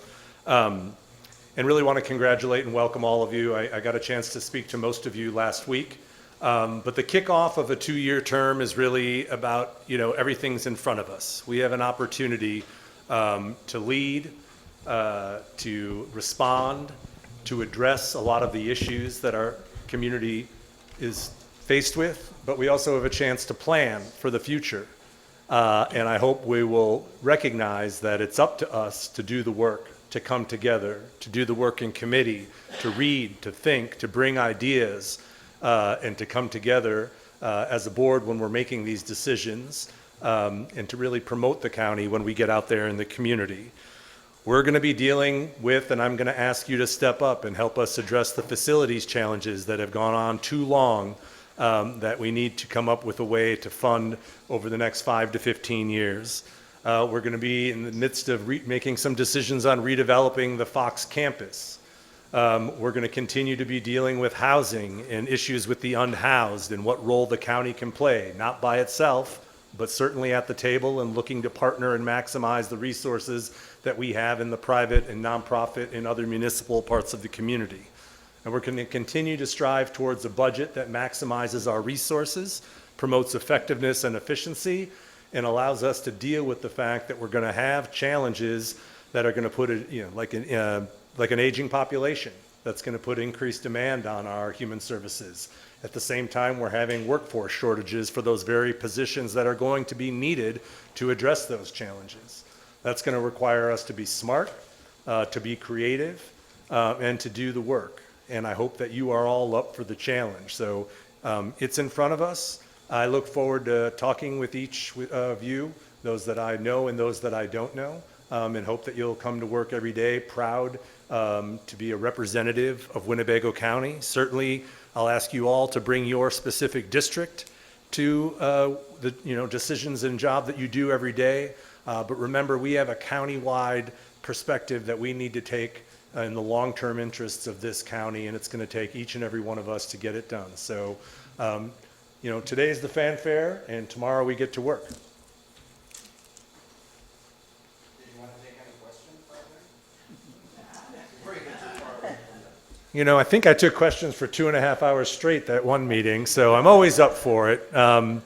And really want to congratulate and welcome all of you. I got a chance to speak to most of you last week. But the kickoff of a 2-year term is really about, everything's in front of us. We have an opportunity to lead, to respond, to address a lot of the issues that our community is faced with, but we also have a chance to plan for the future. And I hope we will recognize that it's up to us to do the work, to come together, to do the work in committee, to read, to think, to bring ideas, and to come together as a board when we're making these decisions, and to really promote the county when we get out there in the community. We're going to be dealing with, and I'm going to ask you to step up and help us address the facilities challenges that have gone on too long, that we need to come up with a way to fund over the next 5 to 15 years. We're going to be in the midst of making some decisions on redeveloping the Fox campus. We're going to continue to be dealing with housing and issues with the unhoused and what role the county can play, not by itself, but certainly at the table and looking to partner and maximize the resources that we have in the private and nonprofit and other municipal parts of the community. And we're going to continue to strive towards a budget that maximizes our resources, promotes effectiveness and efficiency, and allows us to deal with the fact that we're going to have challenges that are going to put it, like an aging population that's going to put increased demand on our human services. At the same time, we're having workforce shortages for those very positions that are going to be needed to address those challenges. That's going to require us to be smart, to be creative, and to do the work. And I hope that you are all up for the challenge. So it's in front of us. I look forward to talking with each of you, those that I know and those that I don't know, and hope that you'll come to work every day proud to be a representative of Winnebago County. Certainly, I'll ask you all to bring your specific district to the decisions and job that you do every day. But remember, we have a county-wide perspective that we need to take in the long-term interests of this county, and it's going to take each and every one of us to get it done. So, today's the fanfare, and tomorrow we get to work. Did you want to take any questions right there? I think I took questions for 2.5 hours straight that one meeting, so I'm always up for it. And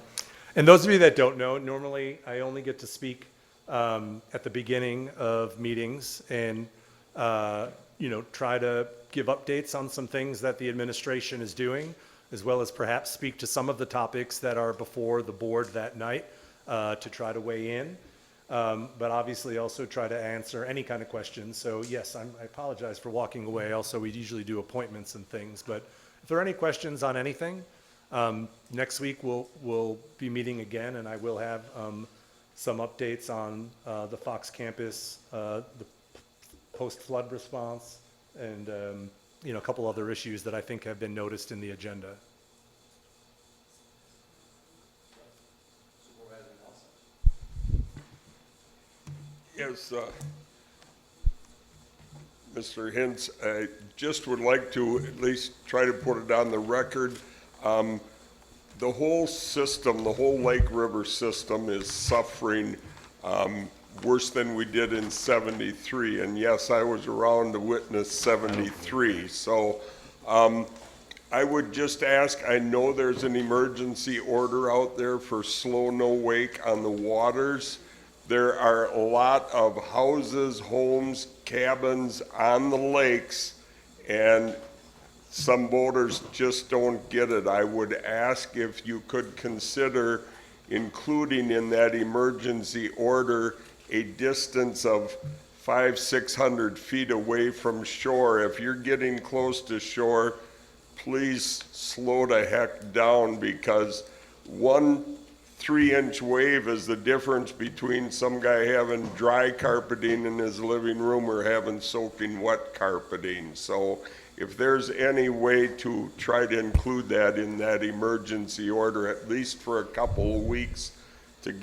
those of you that don't know, normally I only get to speak at the beginning of meetings and try to give updates on some things that the administration is doing, as well as perhaps speak to some of the topics that are before the board that night to try to weigh in. But obviously also try to answer any kind of questions. So yes, I apologize for walking away. Also, we usually do appointments and things, but if there are any questions on anything, next week we'll be meeting again, and I will have some updates on the Fox campus, the post-flood response, and a couple other issues that I think have been noticed in the agenda. Yes, Mr. Hintz, I just would like to at least try to put it on the record. The whole system, the whole Lake River system is suffering worse than we did in '73. And yes, I was around to witness '73. So I would just ask, I know there's an emergency order out there for slow no wake on the waters. There are a lot of houses, homes, cabins on the lakes, and some boaters just don't get it. I would ask if you could consider including in that emergency order a distance of 500-600 feet away from shore. If you're getting close to shore, please slow the heck down, because 1 3-inch wave is the difference between some guy having dry carpeting in his living room or having soaking wet carpeting. So if there's any way to try to include that in that emergency order, at least for a couple of weeks, to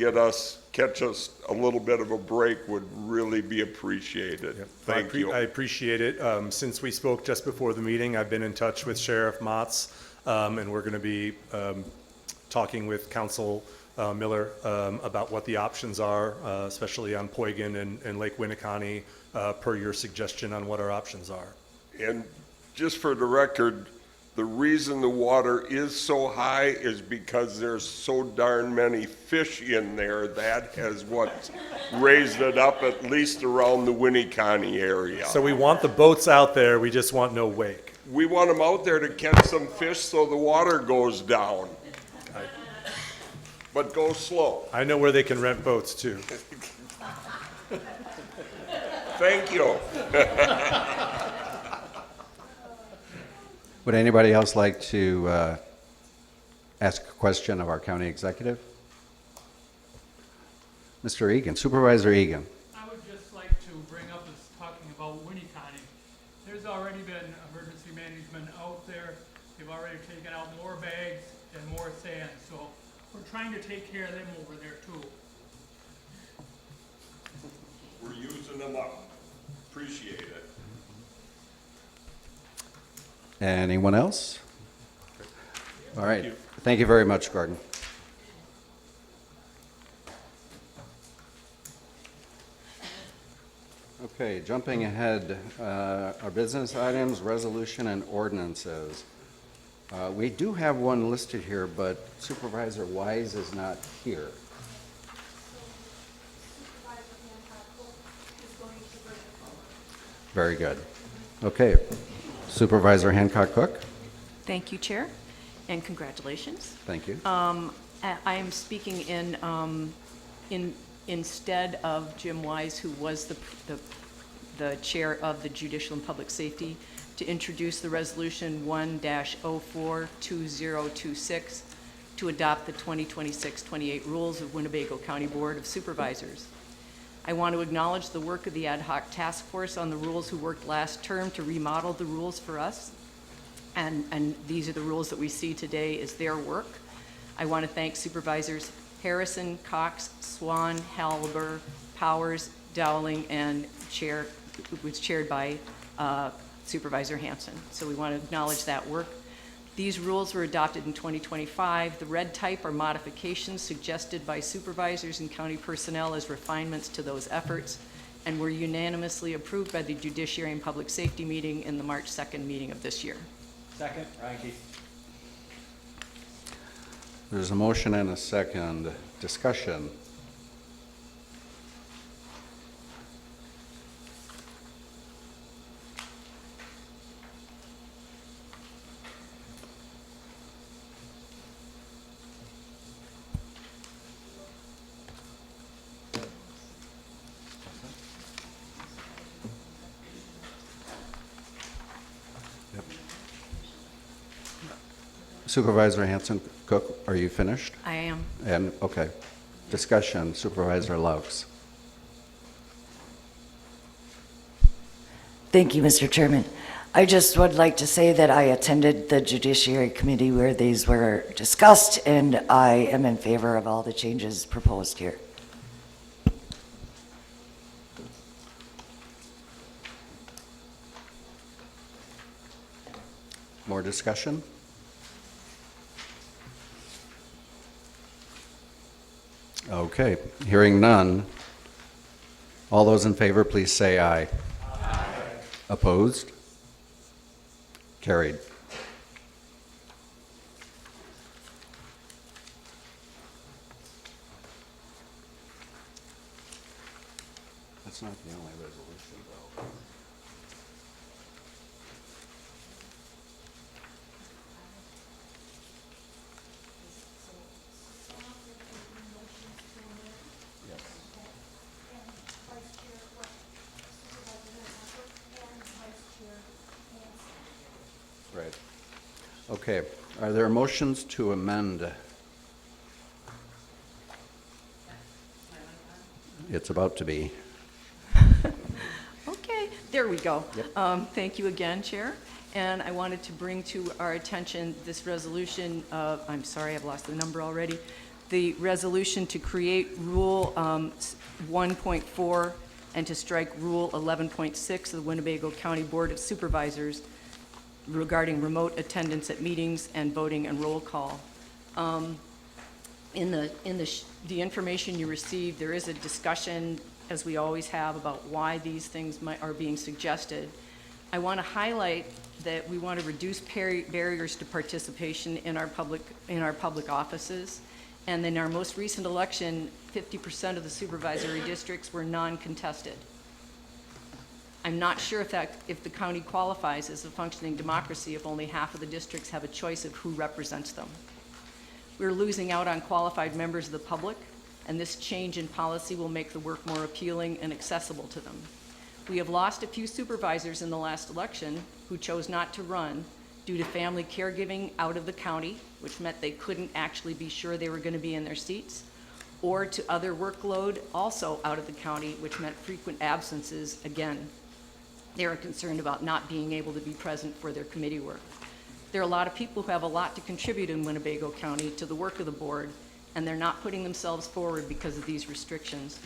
catch us a little bit of a break, would really be appreciated. Yep. Thank you. I appreciate it. Since we spoke just before the meeting, I've been in touch with Sheriff Motz, and we're going to be talking with Council Miller about what the options are, especially on Poygan and Lake Winneconne, per your suggestion on what our options are. And just for the record, the reason the water is so high is because there's so darn many fish in there. That has what raised it up, at least around the Winneconne area. So we want the boats out there, we just want no wake. We want them out there to catch some fish so the water goes down. But go slow. I know where they can rent boats too. Thank you. Would anybody else like to ask a question of our county executive? Mr. Egan, Supervisor Egan. I would just like to bring up is talking about Winneconne. There's already been emergency management out there. They've already taken out more bags and more sand, so we're trying to take care of them over there too. We're using them up. Appreciate it. Anyone else? All right. Thank you very much, Gordon. Okay, jumping ahead, our business items, resolution, and ordinances. We do have one listed here, but Supervisor Wise is not here. Very good. Okay, Supervisor Hancock Cook. Thank you, Chair, and congratulations. Thank you. I am speaking instead of Jim Wise, who was the chair of the Judicial and Public Safety, to introduce the Resolution 1-042026 to adopt the 2026-28 rules of Winnebago County Board of Supervisors. I want to acknowledge the work of the ad hoc task force on the rules who worked last term to remodel the rules for us. And these are the rules that we see today as their work. I want to thank Supervisors Harrison, Cox, Swan, Halber, Powers, Dowling, and it was chaired by Supervisor Hanson. So we want to acknowledge that work. These rules were adopted in 2025. The red type are modifications suggested by supervisors and county personnel as refinements to those efforts, and were unanimously approved by the Judiciary and Public Safety meeting in the March 2nd meeting of this year. Second, Ryan Keith. There's a motion and a second. Discussion. Supervisor Hanson Cook, are you finished? I am. And, okay. Discussion, Supervisor Laux. Thank you, Mr. Chairman. I just would like to say that I attended the Judiciary Committee where these were discussed, and I am in favor of all the changes proposed here. More discussion? Okay, hearing none. All those in favor, please say aye. Aye. Opposed? Carried. That's not the only resolution, though. Right. Okay. Are there motions to amend? It's about to be. Okay, there we go. Yep. Thank you again, Chair. And I wanted to bring to our attention this resolution, I'm sorry, I've lost the number already, the resolution to create Rule 1.4 and to strike Rule 11.6 of the Winnebago County Board of Supervisors regarding remote attendance at meetings and voting and roll call. In the information you received, there is a discussion, as we always have, about why these things are being suggested. I want to highlight that we want to reduce barriers to participation in our public offices. And in our most recent election, 50% of the supervisory districts were non-contested. I'm not sure if the county qualifies as a functioning democracy if only half of the districts have a choice of who represents them. We're losing out on qualified members of the public, and this change in policy will make the work more appealing and accessible to them. We have lost a few supervisors in the last election who chose not to run due to family caregiving out of the county, which meant they couldn't actually be sure they were going to be in their seats, or to other workload also out of the county, which meant frequent absences again. They are concerned about not being able to be present for their committee work. There are a lot of people who have a lot to contribute in Winnebago County to the work of the board, and they're not putting themselves forward because of these restrictions.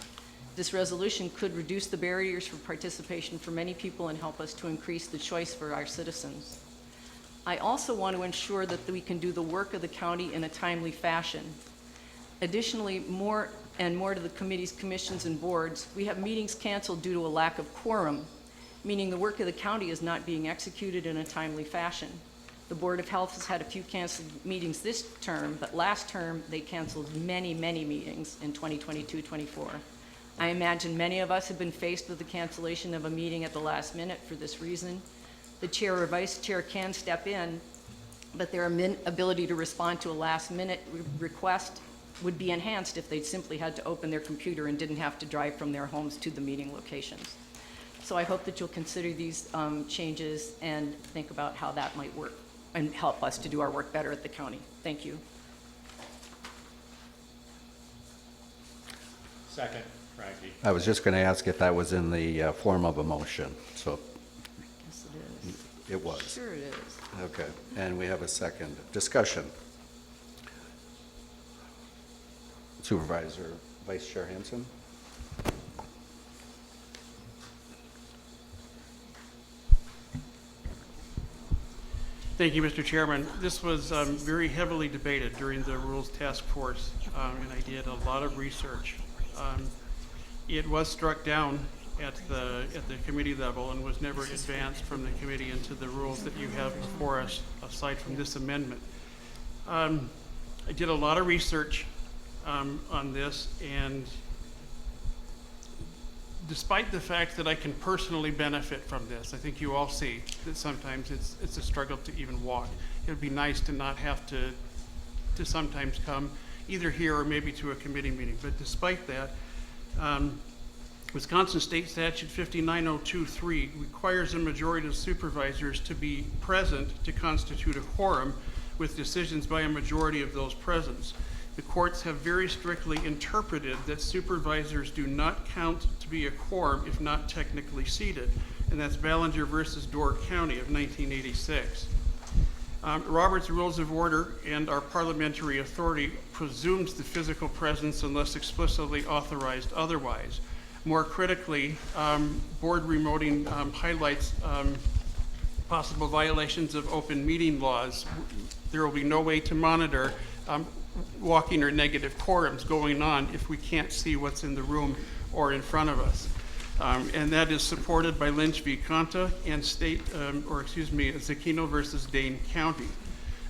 This resolution could reduce the barriers for participation for many people and help us to increase the choice for our citizens. I also want to ensure that we can do the work of the county in a timely fashion. Additionally, more and more to the committees, commissions, and boards, we have meetings canceled due to a lack of quorum, meaning the work of the county is not being executed in a timely fashion. The Board of Health has had a few canceled meetings this term, but last term they canceled many, many meetings in 2022-24. I imagine many of us have been faced with the cancellation of a meeting at the last minute for this reason. The chair or vice chair can step in, but their ability to respond to a last-minute request would be enhanced if they simply had to open their computer and didn't have to drive from their homes to the meeting locations. So I hope that you'll consider these changes and think about how that might work and help us to do our work better at the county. Thank you. Second, Frankie. I was just going to ask if that was in the form of a motion, so Yes, it is. it was. Sure it is. Okay, and we have a second. Discussion. Supervisor Vice Chair Hansen? Thank you, Mr. Chairman. This was very heavily debated during the Rules Task Force, and I did a lot of research. It was struck down at the committee level and was never advanced from the committee into the rules that you have before us, aside from this amendment. I did a lot of research on this, and despite the fact that I can personally benefit from this, I think you all see that sometimes it's a struggle to even walk. It would be nice to not have to sometimes come either here or maybe to a committee meeting. But despite that, Wisconsin State Statute 59023 requires a majority of supervisors to be present to constitute a quorum, with decisions by a majority of those present. The courts have very strictly interpreted that supervisors do not count to be a quorum if not technically seated, and that's Ballinger versus Door County of 1986. Robert's Rules of Order and our parliamentary authority presumes the physical presence unless explicitly authorized otherwise. More critically, board remoting highlights possible violations of open meeting laws. There will be no way to monitor walking or negative quorums going on if we can't see what's in the room or in front of us. And that is supported by Lynch v. Conta and Zecchino versus Dane County.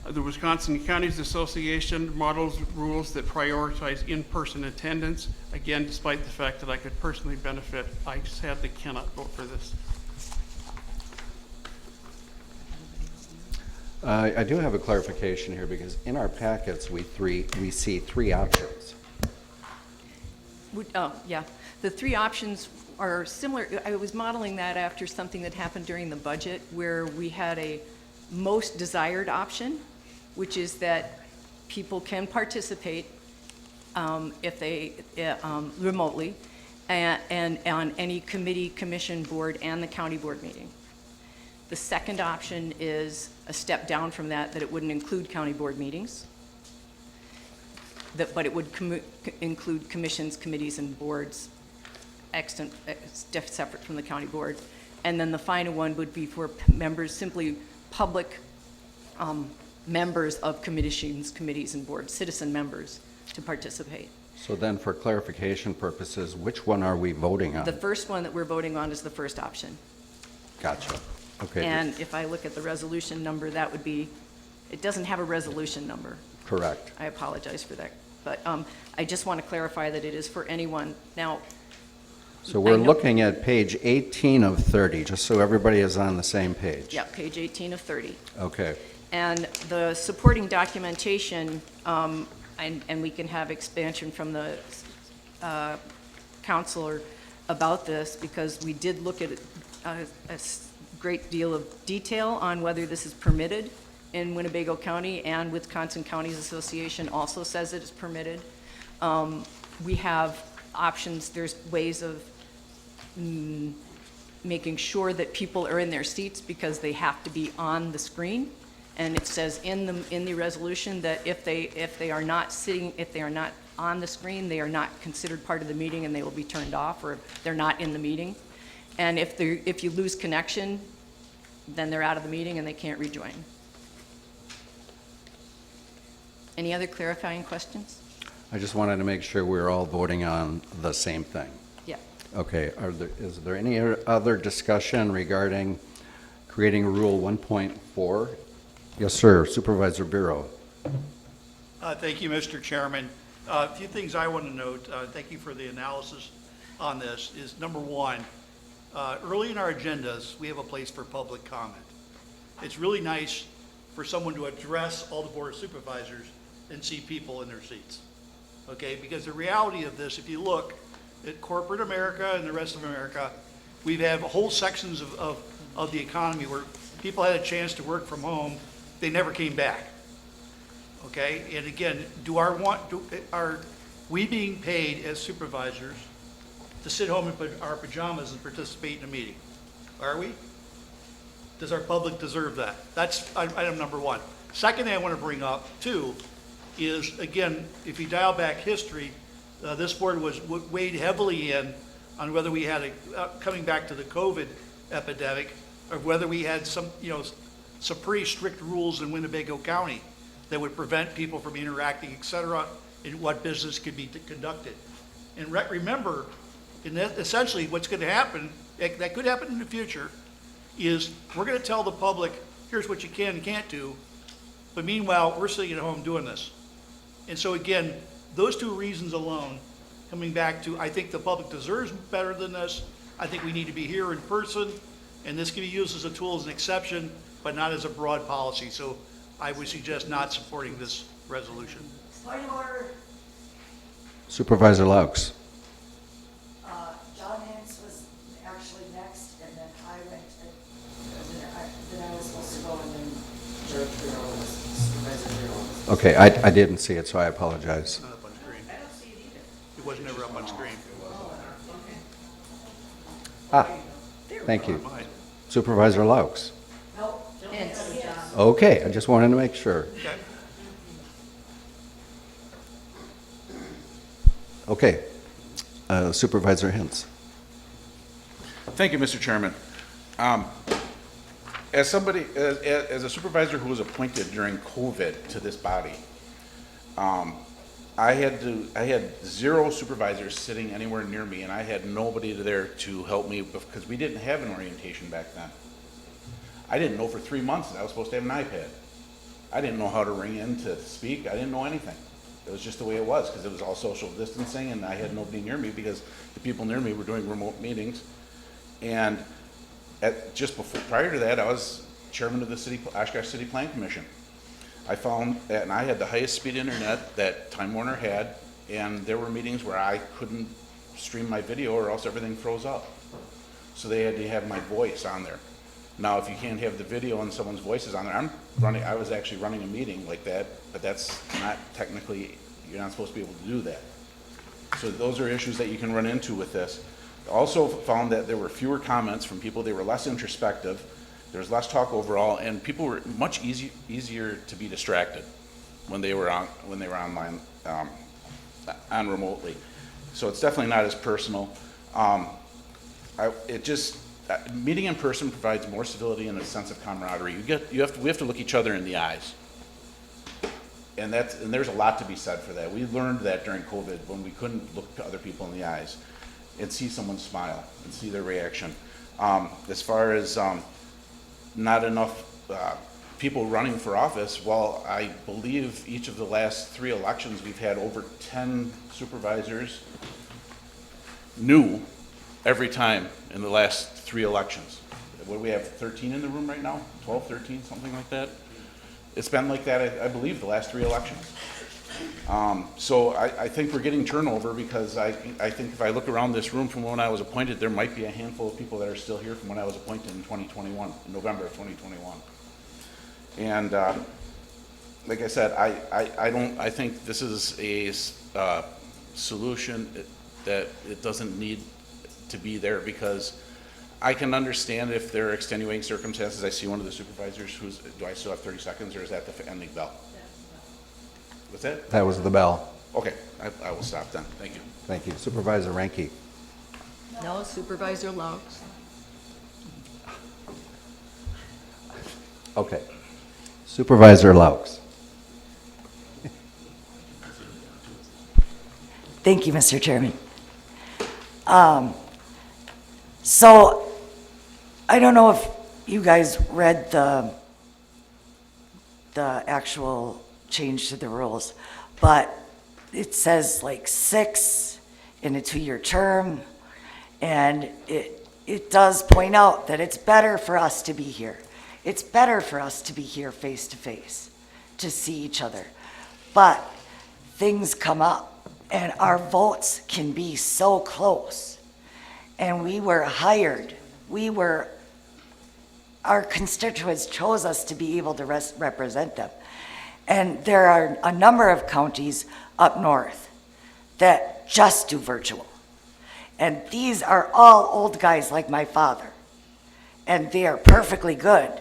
The Wisconsin Counties Association models rules that prioritize in-person attendance. Again, despite the fact that I could personally benefit, I sadly cannot vote for this. I do have a clarification here, because in our packets, we see three options. Yeah, the three options are similar. I was modeling that after something that happened during the budget, where we had a most desired option, which is that people can participate if they remotely and on any committee, commission, board, and the county board meeting. The second option is a step down from that it wouldn't include county board meetings, but it would include commissions, committees, and boards separate from the county board. And then the final one would be for members, simply public members of commissions, committees, and boards, citizen members, to participate. So then, for clarification purposes, which one are we voting on? The first one that we're voting on is the first option. Gotcha. Okay. And if I look at the resolution number, that would be, it doesn't have a resolution number. Correct. I apologize for that. But I just want to clarify that it is for anyone. Now, So we're looking at page 18 of 30, just so everybody is on the same page. yeah, page 18 of 30. Okay. And the supporting documentation, and we can have expansion from the counselor about this, because we did look at a great deal of detail on whether this is permitted in Winnebago County, and Wisconsin Counties Association also says it is permitted. We have options, there's ways of making sure that people are in their seats, because they have to be on the screen. And it says in the resolution that if they are not sitting, if they are not on the screen, they are not considered part of the meeting, and they will be turned off, or they're not in the meeting. And if you lose connection, then they're out of the meeting and they can't rejoin. Any other clarifying questions? I just wanted to make sure we're all voting on the same thing. Yeah. Okay, is there any other discussion regarding creating Rule 1.4? Yes, sir, Supervisor Bureau. Thank you, Mr. Chairman. A few things I want to note, thank you for the analysis on this, is number one, early in our agendas, we have a place for public comment. It's really nice for someone to address all the Board of Supervisors and see people in their seats. Okay, because the reality of this, if you look at corporate America and the rest of America, we have whole sections of the economy where people had a chance to work from home, they never came back. Okay, and again, are we being paid as supervisors to sit home in our pajamas and participate in a meeting? Are we? Does our public deserve that? That's item number one. Second thing I want to bring up, too, is, again, if you dial back history, this board was weighed heavily in on whether we had coming back to the COVID epidemic, or whether we had some pretty strict rules in Winnebago County that would prevent people from interacting, et cetera, in what business could be conducted. And remember, essentially what's going to happen, that could happen in the future, is we're going to tell the public, here's what you can and can't do, but meanwhile, we're sitting at home doing this. And so again, those two reasons alone, coming back to, I think the public deserves better than this. I think we need to be here in person, and this can be used as a tool, as an exception, but not as a broad policy. So I would suggest not supporting this resolution. Point of order. Supervisor Laux. John Hance was actually next, and then I went, then I was supposed to go, and then George Bureau was, Supervisor Bureau was. Okay, I didn't see it, so I apologize. Not up on screen. I don't see it either. It was never up on screen. Ah, thank you. Supervisor Laux. No, Okay, I just wanted to make sure. Okay, Supervisor Hintz. Thank you, Mr. Chairman. As somebody, as a supervisor who was appointed during COVID to this body, I had 0 supervisors sitting anywhere near me, and I had nobody there to help me because we didn't have an orientation back then. I didn't know for 3 months that I was supposed to have an iPad. I didn't know how to ring in to speak. I didn't know anything. It was just the way it was because it was all social distancing, and I had nobody near me because the people near me were doing remote meetings. And prior to that, I was chairman of the Oshkosh City Plan Commission. I found that, and I had the highest speed internet that Time Warner had, and there were meetings where I couldn't stream my video or else everything froze up. So they had to have my voice on there. Now, if you can't have the video and someone's voice is on there, I was actually running a meeting like that, but that's not technically, you're not supposed to be able to do that. So those are issues that you can run into with this. Also found that there were fewer comments from people. They were less introspective. There was less talk overall, and people were much easier to be distracted when they were online, on remotely. So it's definitely not as personal. Meeting in person provides more civility and a sense of camaraderie. We have to look each other in the eyes, and there's a lot to be said for that. We learned that during COVID when we couldn't look to other people in the eyes and see someone smile and see their reaction. As far as not enough people running for office, well, I believe each of the last 3 elections we've had over 10 supervisors new every time in the last 3 elections. What do we have, 13 in the room right now? 12, 13, something like that? It's been like that, I believe, the last 3 elections. So I think we're getting turnover because I think if I look around this room from when I was appointed, there might be a handful of people that are still here from when I was appointed in 2021, in November of 2021. And like I said, I think this is a solution that it doesn't need to be there because I can understand if there are extenuating circumstances. I see one of the supervisors do I still have 30 seconds or is that the ending bell? What's that? That was the bell. Okay, I will stop then. Thank you. Thank you. Supervisor Ranke. No, Supervisor Laux. Okay. Supervisor Laux. Thank you, Mr. Chairman. So, I don't know if you guys read the actual change to the rules, but it says like 6 in a 2-year term, and it does point out that it's better for us to be here. It's better for us to be here face to face, to see each other. But things come up, and our votes can be so close. And we were hired. Our constituents chose us to be able to represent them. And there are a number of counties up north that just do virtual. And these are all old guys like my father. And they are perfectly good.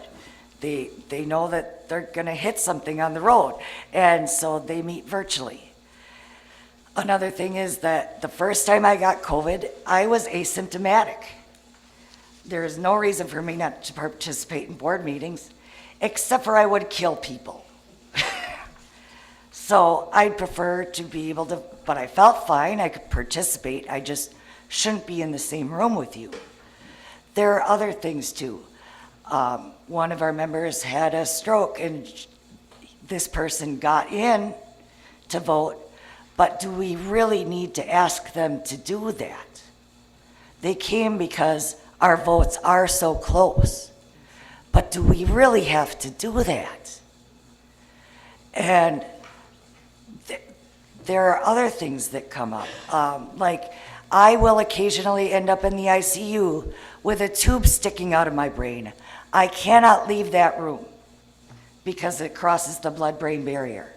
They know that they're gonna hit something on the road. And so they meet virtually. Another thing is that the first time I got COVID, I was asymptomatic. There is no reason for me not to participate in board meetings, except for I would kill people. So I'd prefer to be able to, but I felt fine, I could participate, I just shouldn't be in the same room with you. There are other things too. One of our members had a stroke and this person got in to vote, but do we really need to ask them to do that? They came because our votes are so close, but do we really have to do that? And there are other things that come up. Like I will occasionally end up in the ICU with a tube sticking out of my brain. I cannot leave that room because it crosses the blood-brain barrier.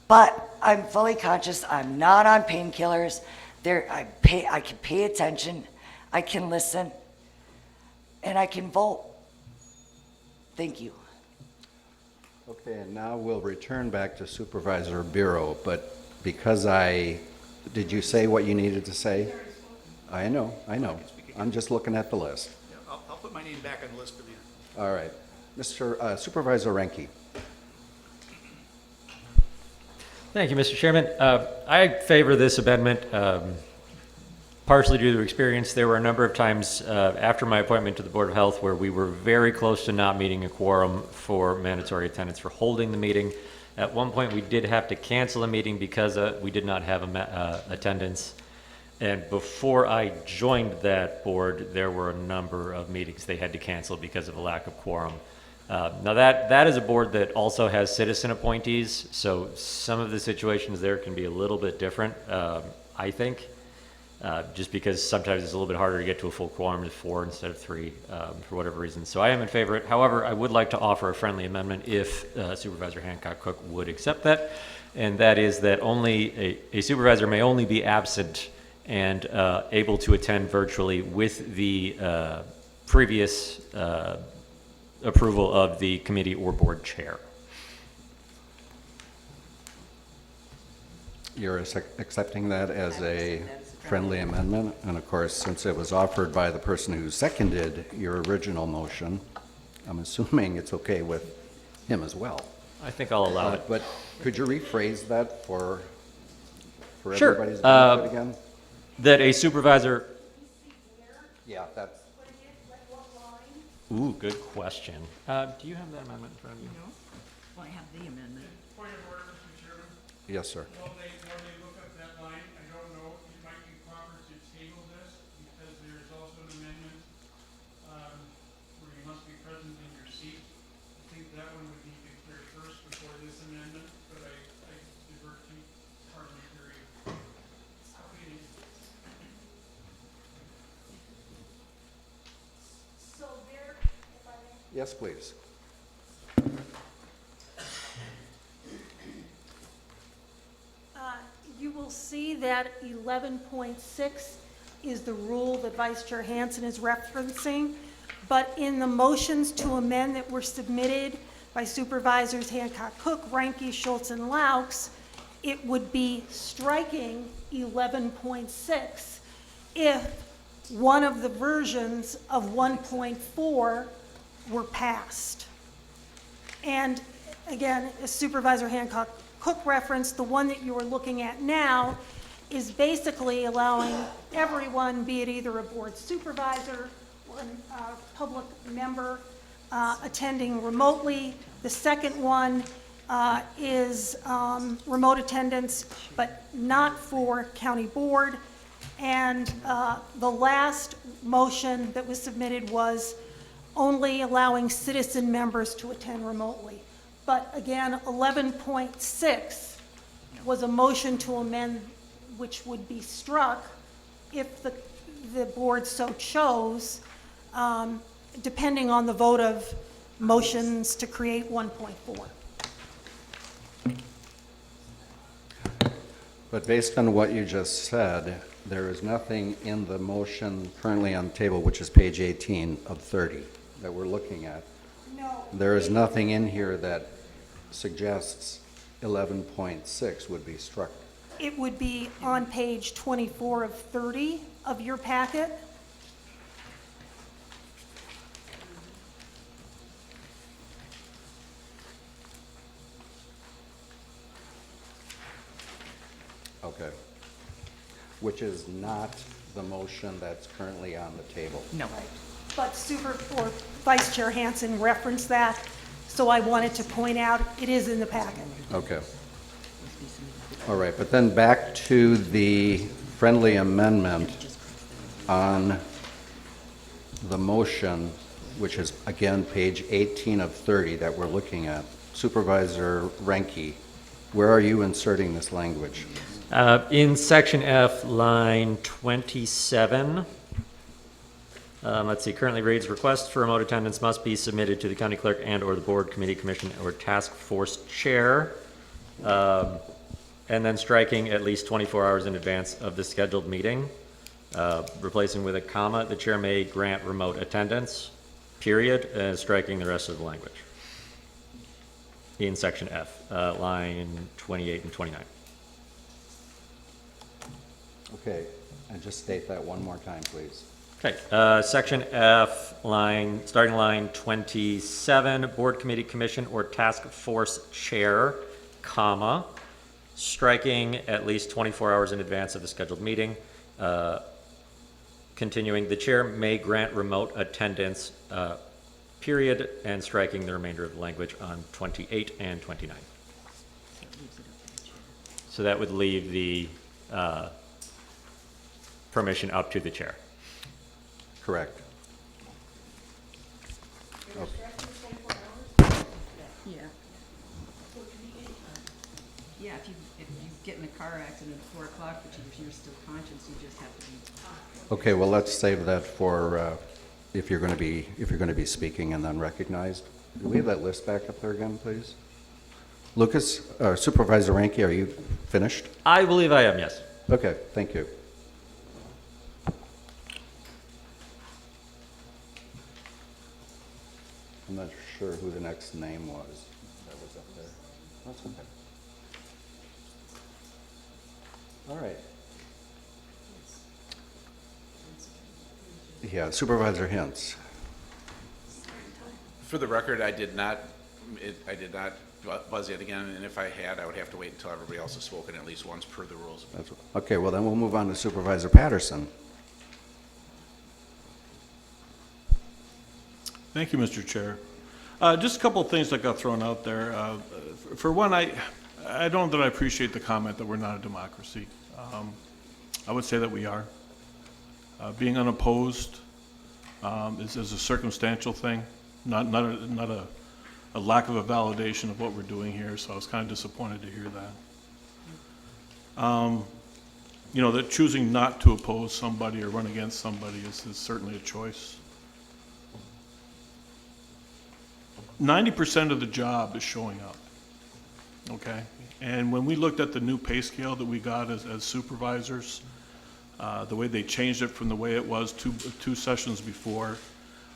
But I'm fully conscious, I'm not on painkillers. I can pay attention, I can listen, and I can vote. Thank you. Okay, and now we'll return back to Supervisor Bureau, but because did you say what you needed to say? I know. I'm just looking at the list. Yeah, I'll put my name back on the list for the end. All right. Mr. Supervisor Renke. Thank you, Mr. Chairman. I favor this amendment partially due to experience. There were a number of times after my appointment to the Board of Health where we were very close to not meeting a quorum for mandatory attendance for holding the meeting. At one point, we did have to cancel a meeting because we did not have attendance. And before I joined that board, there were a number of meetings they had to cancel because of a lack of quorum. Now that is a board that also has citizen appointees, so some of the situations there can be a little bit different, I think, just because sometimes it's a little bit harder to get to a full quorum with 4 instead of 3 for whatever reason. So I am in favor of it. However, I would like to offer a friendly amendment if Supervisor Hancock-Cook would accept that, and that is that only a supervisor may only be absent and able to attend virtually with the previous approval of the committee or board chair. You're accepting that as a friendly amendment? And of course, since it was offered by the person who seconded your original motion, I'm assuming it's okay with him as well. I think I'll allow it. But could you rephrase that for Sure. everybody's benefit again? That a supervisor... Yeah, that's... Ooh, good question. Do you have that amendment in front of you? No. Well, I have the amendment. Point of order, Mr. Chairman. Yes, sir. When they look at that line, I don't know, it might be proper to table this because there is also an amendment where you must be present in your seat. I think that one would need to be cleared first before this amendment, but I divert to parliamentary. So there, if I may. Yes, please. You will see that 11.6 is the rule that Vice Chair Hansen is referencing, but in the motions to amend that were submitted by Supervisors Hancock-Cook, Reinke, Schultz, and Laux, it would be striking 11.6 if one of the versions of 1.4 were passed. And again, as Supervisor Hancock-Cook referenced, the one that you are looking at now is basically allowing everyone, be it either a board supervisor or a public member, attending remotely. The second one is remote attendance, but not for county board. And the last motion that was submitted was only allowing citizen members to attend remotely. But again, 11.6 was a motion to amend, which would be struck if the board so chose, depending on the vote of motions to create 1.4. But based on what you just said, there is nothing in the motion currently on the table, which is page 18 of 30 that we're looking at. No. There is nothing in here that suggests 11.6 would be struck. It would be on page 24 of 30 of your packet. Okay. Which is not the motion that's currently on the table. No. But Vice Chair Hansen referenced that, so I wanted to point out it is in the packet. Okay. All right, but then back to the friendly amendment on the motion, which is again page 18 of 30 that we're looking at. Supervisor Renke, where are you inserting this language? In section F, line 27, let's see, currently reads, requests for remote attendance must be submitted to the county clerk and/or the board, committee, commission, or task force chair. And then striking at least 24 hours in advance of the scheduled meeting, replacing with a comma, the chair may grant remote attendance, period, and striking the rest of the language in section F, line 28 and 29. Okay, and just state that one more time, please. Okay, section F, starting line 27, board, committee, commission, or task force chair, comma, striking at least 24 hours in advance of the scheduled meeting, continuing, the chair may grant remote attendance, period, and striking the remainder of the language on 28 and 29. So that would leave the permission up to the chair. Correct. Okay. Yeah. Yeah, if you get in a car accident at 4 o'clock, but you're still conscious, you just have to be. Okay, well, let's save that for if you're going to be speaking and then recognized. Do we have that list back up there again, please? Lucas, Supervisor Ranke, are you finished? I believe I am, yes. Okay, thank you. I'm not sure who the next name was that was up there. That's okay. All right. Yeah, Supervisor Hintz. For the record, I did not buzz it again, and if I had, I would have to wait until everybody else has spoken at least once per the rules. Okay, well then we'll move on to Supervisor Patterson. Thank you, Mr. Chair. Just a couple of things that got thrown out there. For one, I don't know that I appreciate the comment that we're not a democracy. I would say that we are. Being unopposed is a circumstantial thing, not a lack of a validation of what we're doing here, so I was kind of disappointed to hear that. You know, that choosing not to oppose somebody or run against somebody is certainly a choice. 90% of the job is showing up, okay? And when we looked at the new pay scale that we got as supervisors, the way they changed it from the way it was two sessions before,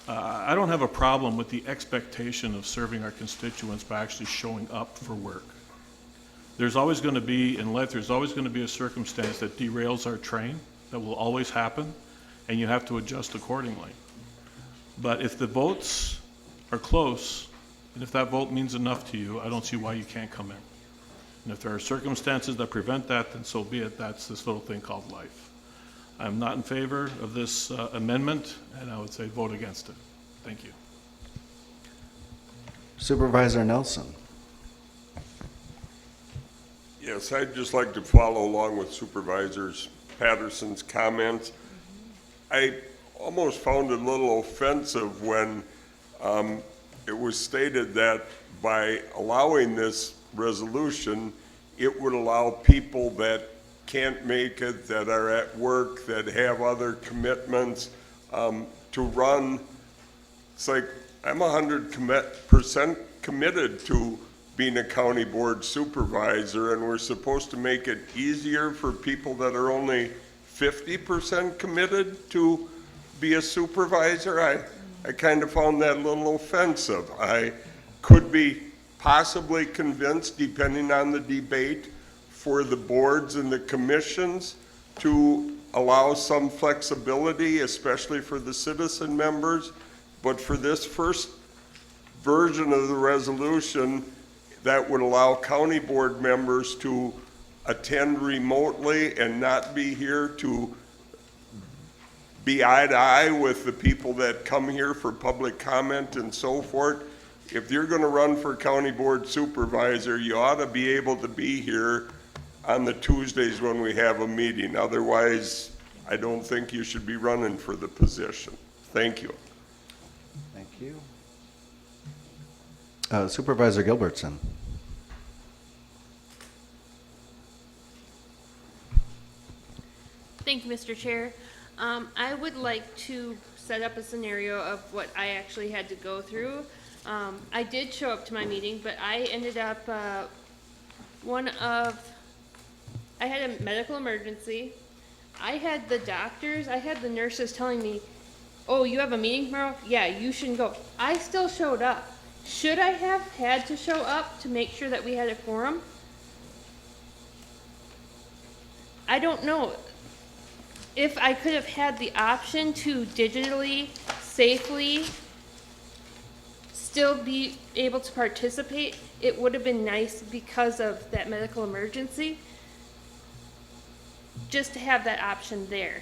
I don't have a problem with the expectation of serving our constituents by actually showing up for work. There's always going to be, in life, there's always going to be a circumstance that derails our train. That will always happen, and you have to adjust accordingly. But if the votes are close, and if that vote means enough to you, I don't see why you can't come in. And if there are circumstances that prevent that, then so be it. That's this little thing called life. I'm not in favor of this amendment, and I would say vote against it. Thank you. Supervisor Nelson. Yes, I'd just like to follow along with Supervisor Patterson's comments. I almost found it a little offensive when it was stated that by allowing this resolution, it would allow people that can't make it, that are at work, that have other commitments, to run. It's like, I'm 100% committed to being a county board supervisor, and we're supposed to make it easier for people that are only 50% committed to be a supervisor. I kind of found that a little offensive. I could be possibly convinced, depending on the debate, for the boards and the commissions to allow some flexibility, especially for the citizen members. But for this first version of the resolution, that would allow county board members to attend remotely and not be here to be eye to eye with the people that come here for public comment and so forth. If you're going to run for county board supervisor, you ought to be able to be here on the Tuesdays when we have a meeting. Otherwise, I don't think you should be running for the position. Thank you. Thank you. Supervisor Gilbertson. Thank you, Mr. Chair. I would like to set up a scenario of what I actually had to go through. I did show up to my meeting, but I ended up, I had a medical emergency. I had the nurses telling me, oh, you have a meeting tomorrow? Yeah, you shouldn't go. I still showed up. Should I have had to show up to make sure that we had a quorum? I don't know. If I could have had the option to digitally, safely, still be able to participate, it would have been nice because of that medical emergency, just to have that option there.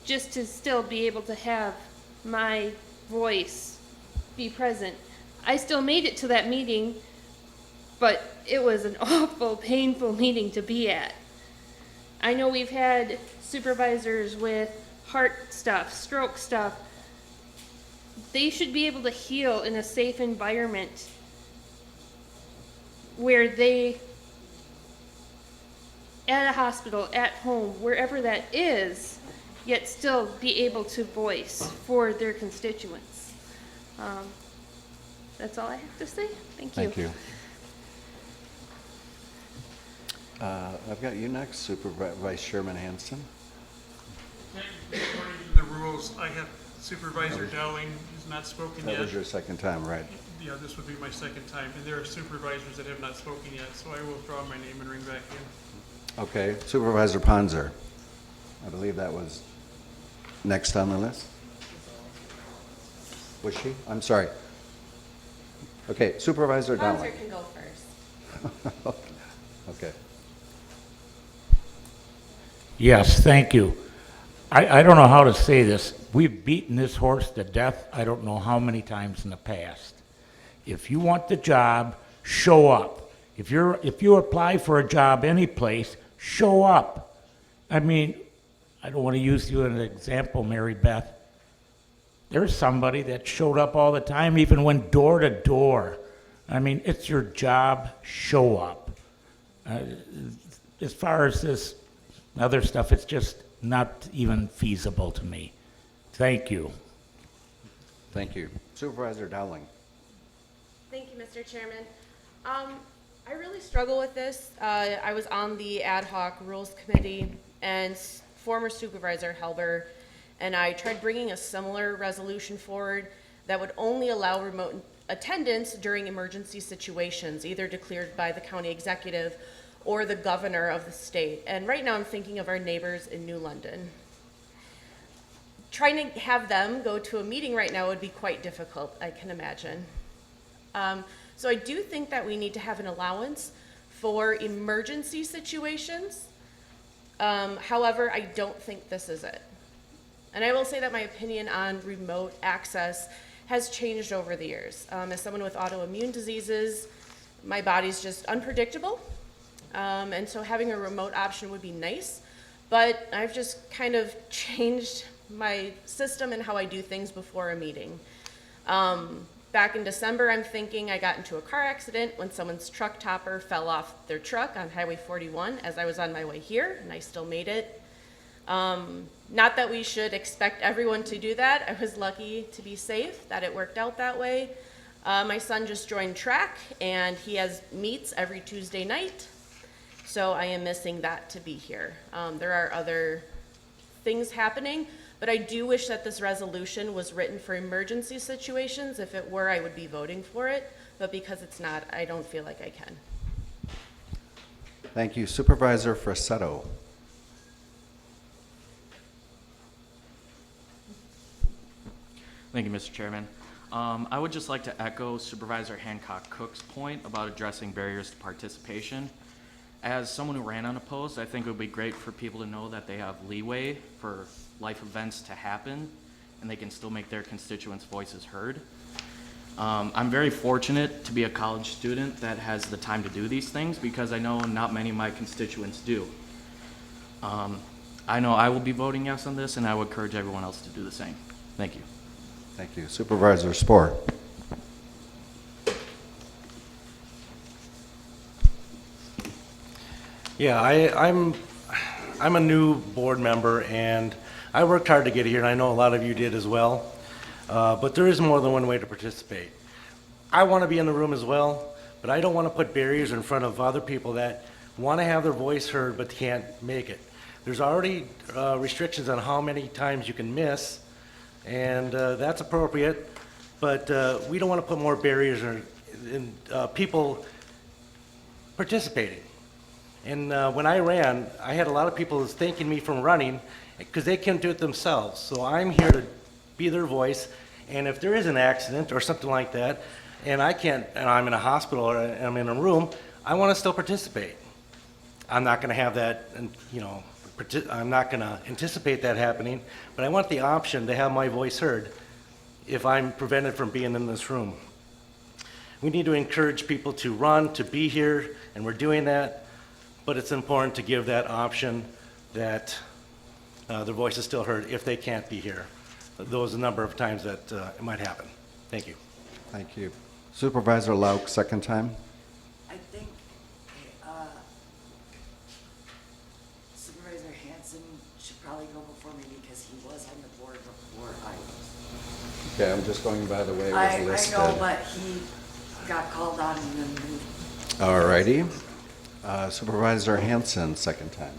Just to still be able to have my voice be present. I still made it to that meeting, but it was an awful, painful meeting to be at. I know we've had supervisors with heart stuff, stroke stuff. They should be able to heal in a safe environment where they, at a hospital, at home, wherever that is, yet still be able to voice for their constituents. That's all I have to say. Thank you. Thank you. I've got you next, Vice Chairman Hanson. According to the rules, I have Supervisor Dowling, who's not spoken yet. That was your second time, right? Yeah, this would be my second time, and there are supervisors that have not spoken yet, so I will withdraw my name and ring back in. Okay, Supervisor Ponzer. I believe that was next on the list. Was she? I'm sorry. Okay, Supervisor Dowling. Ponzer can go first. Okay. Yes, thank you. I don't know how to say this. We've beaten this horse to death I don't know how many times in the past. If you want the job, show up. If you apply for a job any place, show up. I mean, I don't want to use you as an example, Mary Beth. There's somebody that showed up all the time, even went door to door. I mean, it's your job, show up. As far as this other stuff, it's just not even feasible to me. Thank you. Thank you. Supervisor Dowling. Thank you, Mr. Chairman. I really struggle with this. I was on the ad hoc rules committee, and former Supervisor Helber and I tried bringing a similar resolution forward that would only allow remote attendance during emergency situations, either declared by the county executive or the governor of the state. And right now I'm thinking of our neighbors in New London. Trying to have them go to a meeting right now would be quite difficult, I can imagine. So I do think that we need to have an allowance for emergency situations. However, I don't think this is it. And I will say that my opinion on remote access has changed over the years. As someone with autoimmune diseases, my body's just unpredictable. And so having a remote option would be nice, but I've just kind of changed my system and how I do things before a meeting. Back in December, I'm thinking I got into a car accident when someone's truck topper fell off their truck on Highway 41 as I was on my way here, and I still made it. Not that we should expect everyone to do that. I was lucky to be safe, that it worked out that way. My son just joined track, and he has meets every Tuesday night, so I am missing that to be here. There are other things happening, but I do wish that this resolution was written for emergency situations. If it were, I would be voting for it, but because it's not, I don't feel like I can. Thank you. Supervisor Frassetto. Thank you, Mr. Chairman. I would just like to echo Supervisor Hancock-Cook's point about addressing barriers to participation. As someone who ran unopposed, I think it would be great for people to know that they have leeway for life events to happen, and they can still make their constituents' voices heard. I'm very fortunate to be a college student that has the time to do these things because I know not many of my constituents do. I know I will be voting yes on this, and I would encourage everyone else to do the same. Thank you. Thank you. Supervisor Spore. Yeah, I'm a new board member, and I worked hard to get here, and I know a lot of you did as well. But there is more than one way to participate. I want to be in the room as well, but I don't want to put barriers in front of other people that want to have their voice heard but can't make it. There's already restrictions on how many times you can miss, and that's appropriate, but we don't want to put more barriers in people participating. And when I ran, I had a lot of people thanking me from running because they can't do it themselves. So I'm here to be their voice, and if there is an accident or something like that, and I can't, and I'm in a hospital or I'm in a room, I want to still participate. I'm not going to have that, and I'm not going to anticipate that happening, but I want the option to have my voice heard if I'm prevented from being in this room. We need to encourage people to run, to be here, and we're doing that. But it's important to give that option that their voice is still heard if they can't be here. Those are a number of times that it might happen. Thank you. Thank you. Supervisor Lauk, second time. I think Supervisor Hanson should probably go before me because he was on the board before I was. Okay, I'm just going by the way it was listed. I know, but he got called on and then moved. All righty. Supervisor Hanson, second time.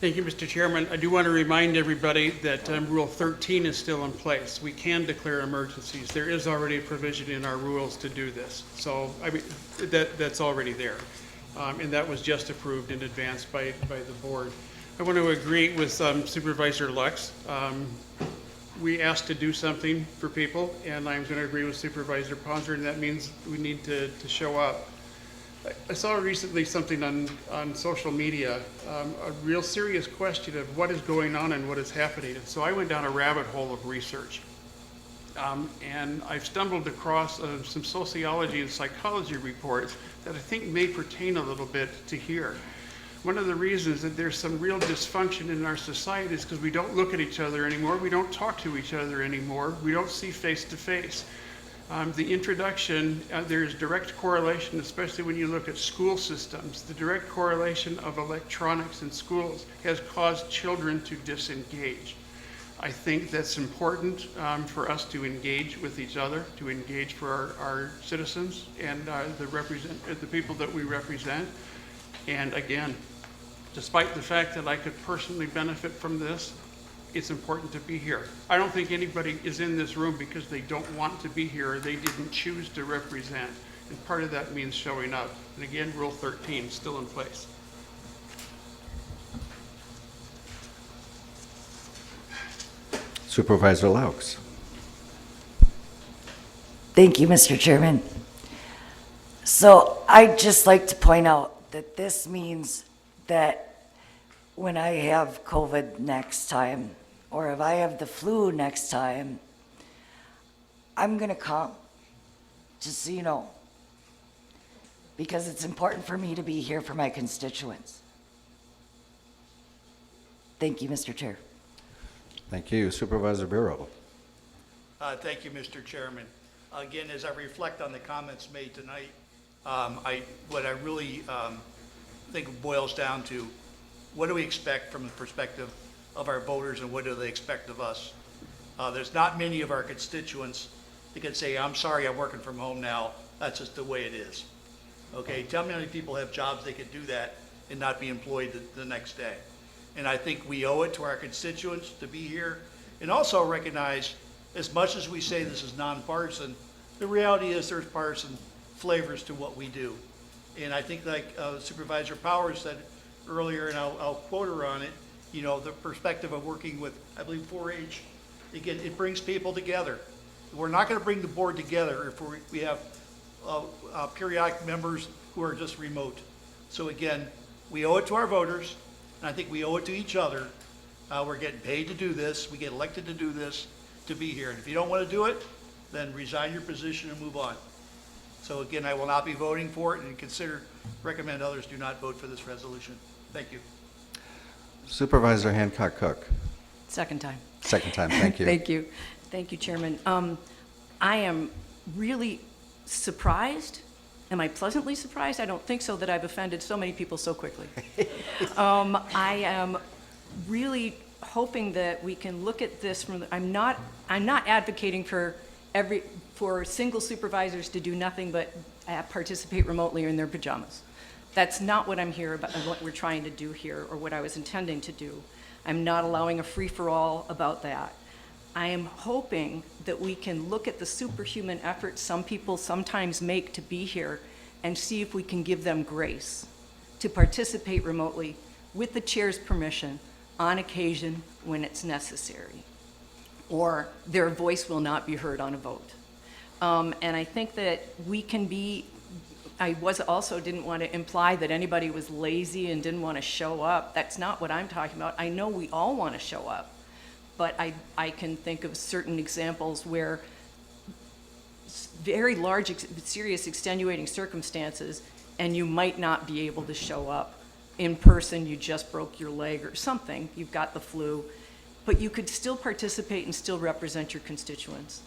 Thank you, Mr. Chairman. I do want to remind everybody that Rule 13 is still in place. We can declare emergencies. There is already a provision in our rules to do this. So, I mean, that's already there. And that was just approved in advance by the board. I want to agree with Supervisor Lux. We asked to do something for people, and I'm going to agree with Supervisor Ponzer, and that means we need to show up. I saw recently something on social media, a real serious question of what is going on and what is happening. And so I went down a rabbit hole of research. And I've stumbled across some sociology and psychology reports that I think may pertain a little bit to here. One of the reasons that there's some real dysfunction in our society is because we don't look at each other anymore, we don't talk to each other anymore, we don't see face to face. The introduction, there's direct correlation, especially when you look at school systems. The direct correlation of electronics in schools has caused children to disengage. I think that's important for us to engage with each other, to engage for our citizens and the people that we represent. And again, despite the fact that I could personally benefit from this, it's important to be here. I don't think anybody is in this room because they don't want to be here or they didn't choose to represent. And part of that means showing up. And again, Rule 13 is still in place. Supervisor Laux. Thank you, Mr. Chairman. So I'd just like to point out that this means that when I have COVID next time, or if I have the flu next time, I'm gonna come, just so you know. Because it's important for me to be here for my constituents. Thank you, Mr. Chair. Thank you. Supervisor Bureau. Thank you, Mr. Chairman. Again, as I reflect on the comments made tonight, what I really think boils down to, what do we expect from the perspective of our voters and what do they expect of us? There's not many of our constituents that can say, I'm sorry, I'm working from home now. That's just the way it is. Okay, tell me how many people have jobs they could do that and not be employed the next day. And I think we owe it to our constituents to be here and also recognize, as much as we say this is nonpartisan, the reality is there's partisan flavors to what we do. And I think like Supervisor Powers said earlier, and I'll quote her on it, you know, the perspective of working with, I believe, 4-H, again, it brings people together. We're not going to bring the board together if we have periodic members who are just remote. So again, we owe it to our voters, and I think we owe it to each other. We're getting paid to do this. We get elected to do this, to be here. And if you don't want to do it, then resign your position and move on. So again, I will not be voting for it and recommend others do not vote for this resolution. Thank you. Supervisor Hancock Cook. Second time. Second time, thank you. Thank you. Thank you, Chairman. I am really surprised. Am I pleasantly surprised? I don't think so, that I've offended so many people so quickly. I am really hoping that we can look at this from, I'm not advocating for single supervisors to do nothing but participate remotely or in their pajamas. That's not what I'm here about, what we're trying to do here, or what I was intending to do. I'm not allowing a free-for-all about that. I am hoping that we can look at the superhuman effort some people sometimes make to be here and see if we can give them grace to participate remotely with the chair's permission on occasion when it's necessary, or their voice will not be heard on a vote. And I think that we can be, didn't want to imply that anybody was lazy and didn't want to show up. That's not what I'm talking about. I know we all want to show up, but I can think of certain examples where very large, serious extenuating circumstances, and you might not be able to show up in person. You just broke your leg or something, you've got the flu, but you could still participate and still represent your constituents.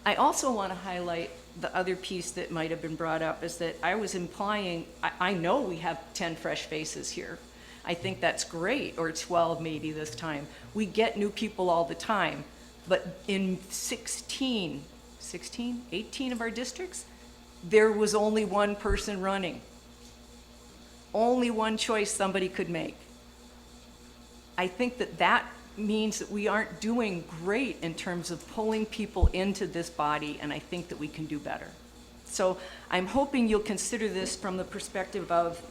I also want to highlight the other piece that might have been brought up, is that I was implying, I know we have 10 fresh faces here. I think that's great, or 12 maybe this time. We get new people all the time, but in 18 of our districts, there was only one person running. Only one choice somebody could make. I think that means that we aren't doing great in terms of pulling people into this body, and I think that we can do better. So I'm hoping you'll consider this from the perspective of,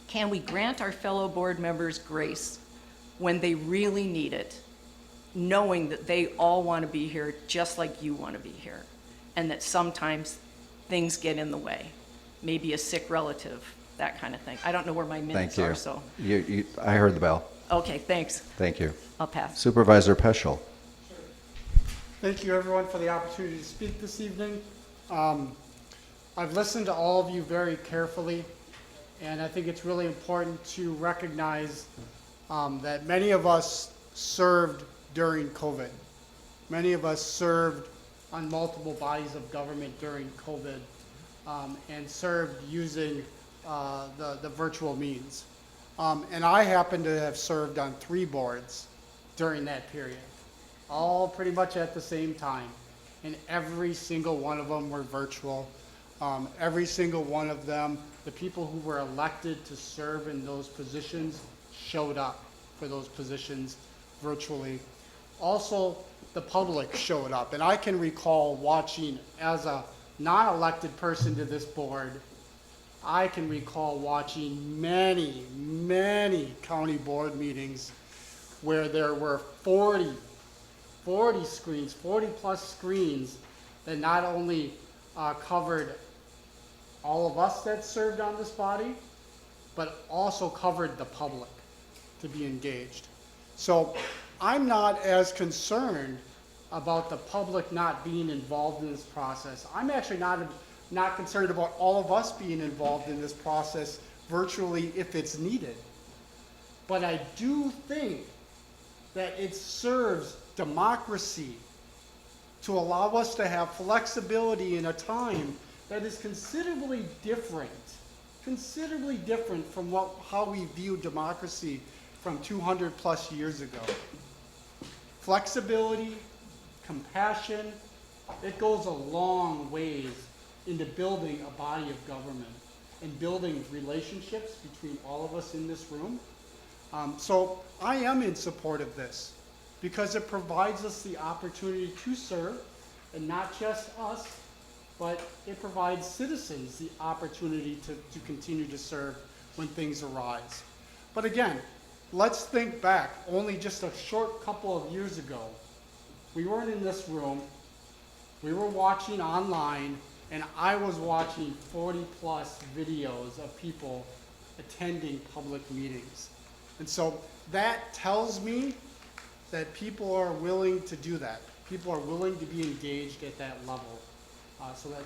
can we grant our fellow board members grace when they really need it, knowing that they all want to be here just like you want to be here, and that sometimes things get in the way, maybe a sick relative, that kind of thing. I don't know where my minutes are, so. I heard the bell. Okay, thanks. Thank you. I'll pass. Supervisor Peschel. Thank you, everyone, for the opportunity to speak this evening. I've listened to all of you very carefully, and I think it's really important to recognize that many of us served during COVID. Many of us served on multiple bodies of government during COVID and served using the virtual means. And I happen to have served on 3 boards during that period, all pretty much at the same time. And every single one of them were virtual. Every single one of them, the people who were elected to serve in those positions showed up for those positions virtually. Also, the public showed up. And I can recall watching, as a non-elected person to this board, I can recall watching many, many county board meetings where there were 40 screens, 40 plus screens that not only covered all of us that served on this body, but also covered the public to be engaged. So I'm not as concerned about the public not being involved in this process. I'm actually not concerned about all of us being involved in this process virtually if it's needed. But I do think that it serves democracy to allow us to have flexibility in a time that is considerably different from how we view democracy from 200 plus years ago. Flexibility, compassion, it goes a long ways into building a body of government and building relationships between all of us in this room. So I am in support of this because it provides us the opportunity to serve, and not just us, but it provides citizens the opportunity to continue to serve when things arise. But again, let's think back only just a short couple of years ago. We weren't in this room, we were watching online, and I was watching 40 plus videos of people attending public meetings. And so that tells me that people are willing to do that. People are willing to be engaged at that level.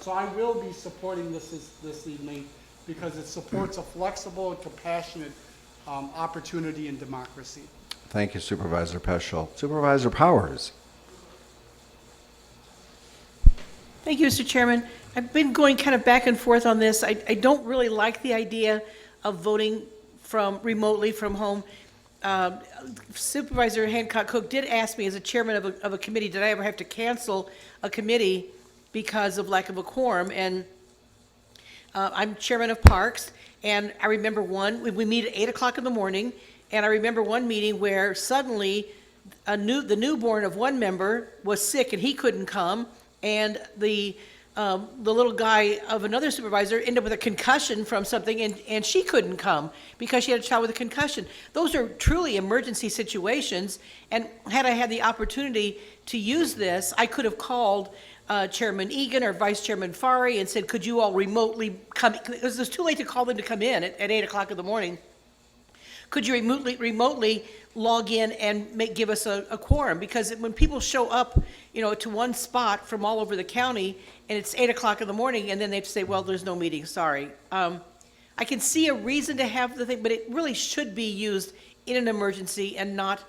So I will be supporting this evening because it supports a flexible and compassionate opportunity in democracy. Thank you, Supervisor Peschel. Supervisor Powers. Thank you, Mr. Chairman. I've been going kind of back and forth on this. I don't really like the idea of voting remotely from home. Supervisor Hancock Cook did ask me as a chairman of a committee, did I ever have to cancel a committee because of lack of a quorum? And I'm chairman of Parks, and I remember we meet at 8 o'clock in the morning, and I remember one meeting where suddenly the newborn of one member was sick and he couldn't come, and the little guy of another supervisor ended up with a concussion from something, and she couldn't come because she had a child with a concussion. Those are truly emergency situations, and had I had the opportunity to use this, I could have called Chairman Egan or Vice Chairman Fari and said, could you all remotely come, because it was too late to call them to come in at 8 o'clock in the morning. Could you remotely log in and give us a quorum? Because when people show up, to one spot from all over the county, and it's 8 o'clock in the morning, and then they have to say, well, there's no meeting, sorry. I can see a reason to have the thing, but it really should be used in an emergency and not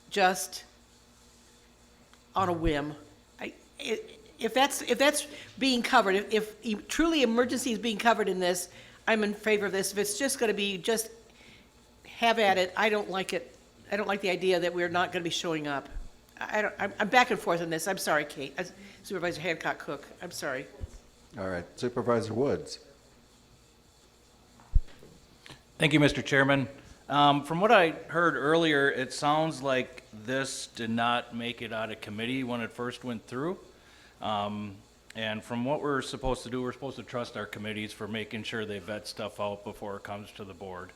just on a whim. If that's being covered, if truly emergency is being covered in this, I'm in favor of this. If it's just going to be just have at it, I don't like it. I don't like the idea that we're not going to be showing up. I'm back and forth on this. I'm sorry, Kate. Supervisor Hancock Cook. I'm sorry. All right, Supervisor Woods. Thank you, Mr. Chairman. From what I heard earlier, it sounds like this did not make it out of committee when it first went through. And from what we're supposed to do, we're supposed to trust our committees for making sure they vet stuff out before it comes to the board.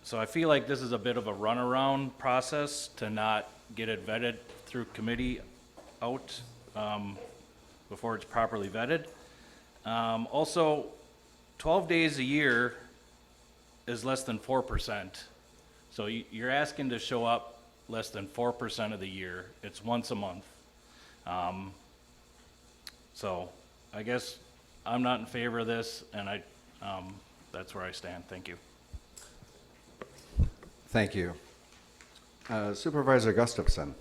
So I feel like this is a bit of a runaround process to not get it vetted through committee out before it's properly vetted. Also, 12 days a year is less than 4%. So you're asking to show up less than 4% of the year. It's once a month. So I guess I'm not in favor of this, and that's where I stand. Thank you. Thank you. Supervisor Gustafson.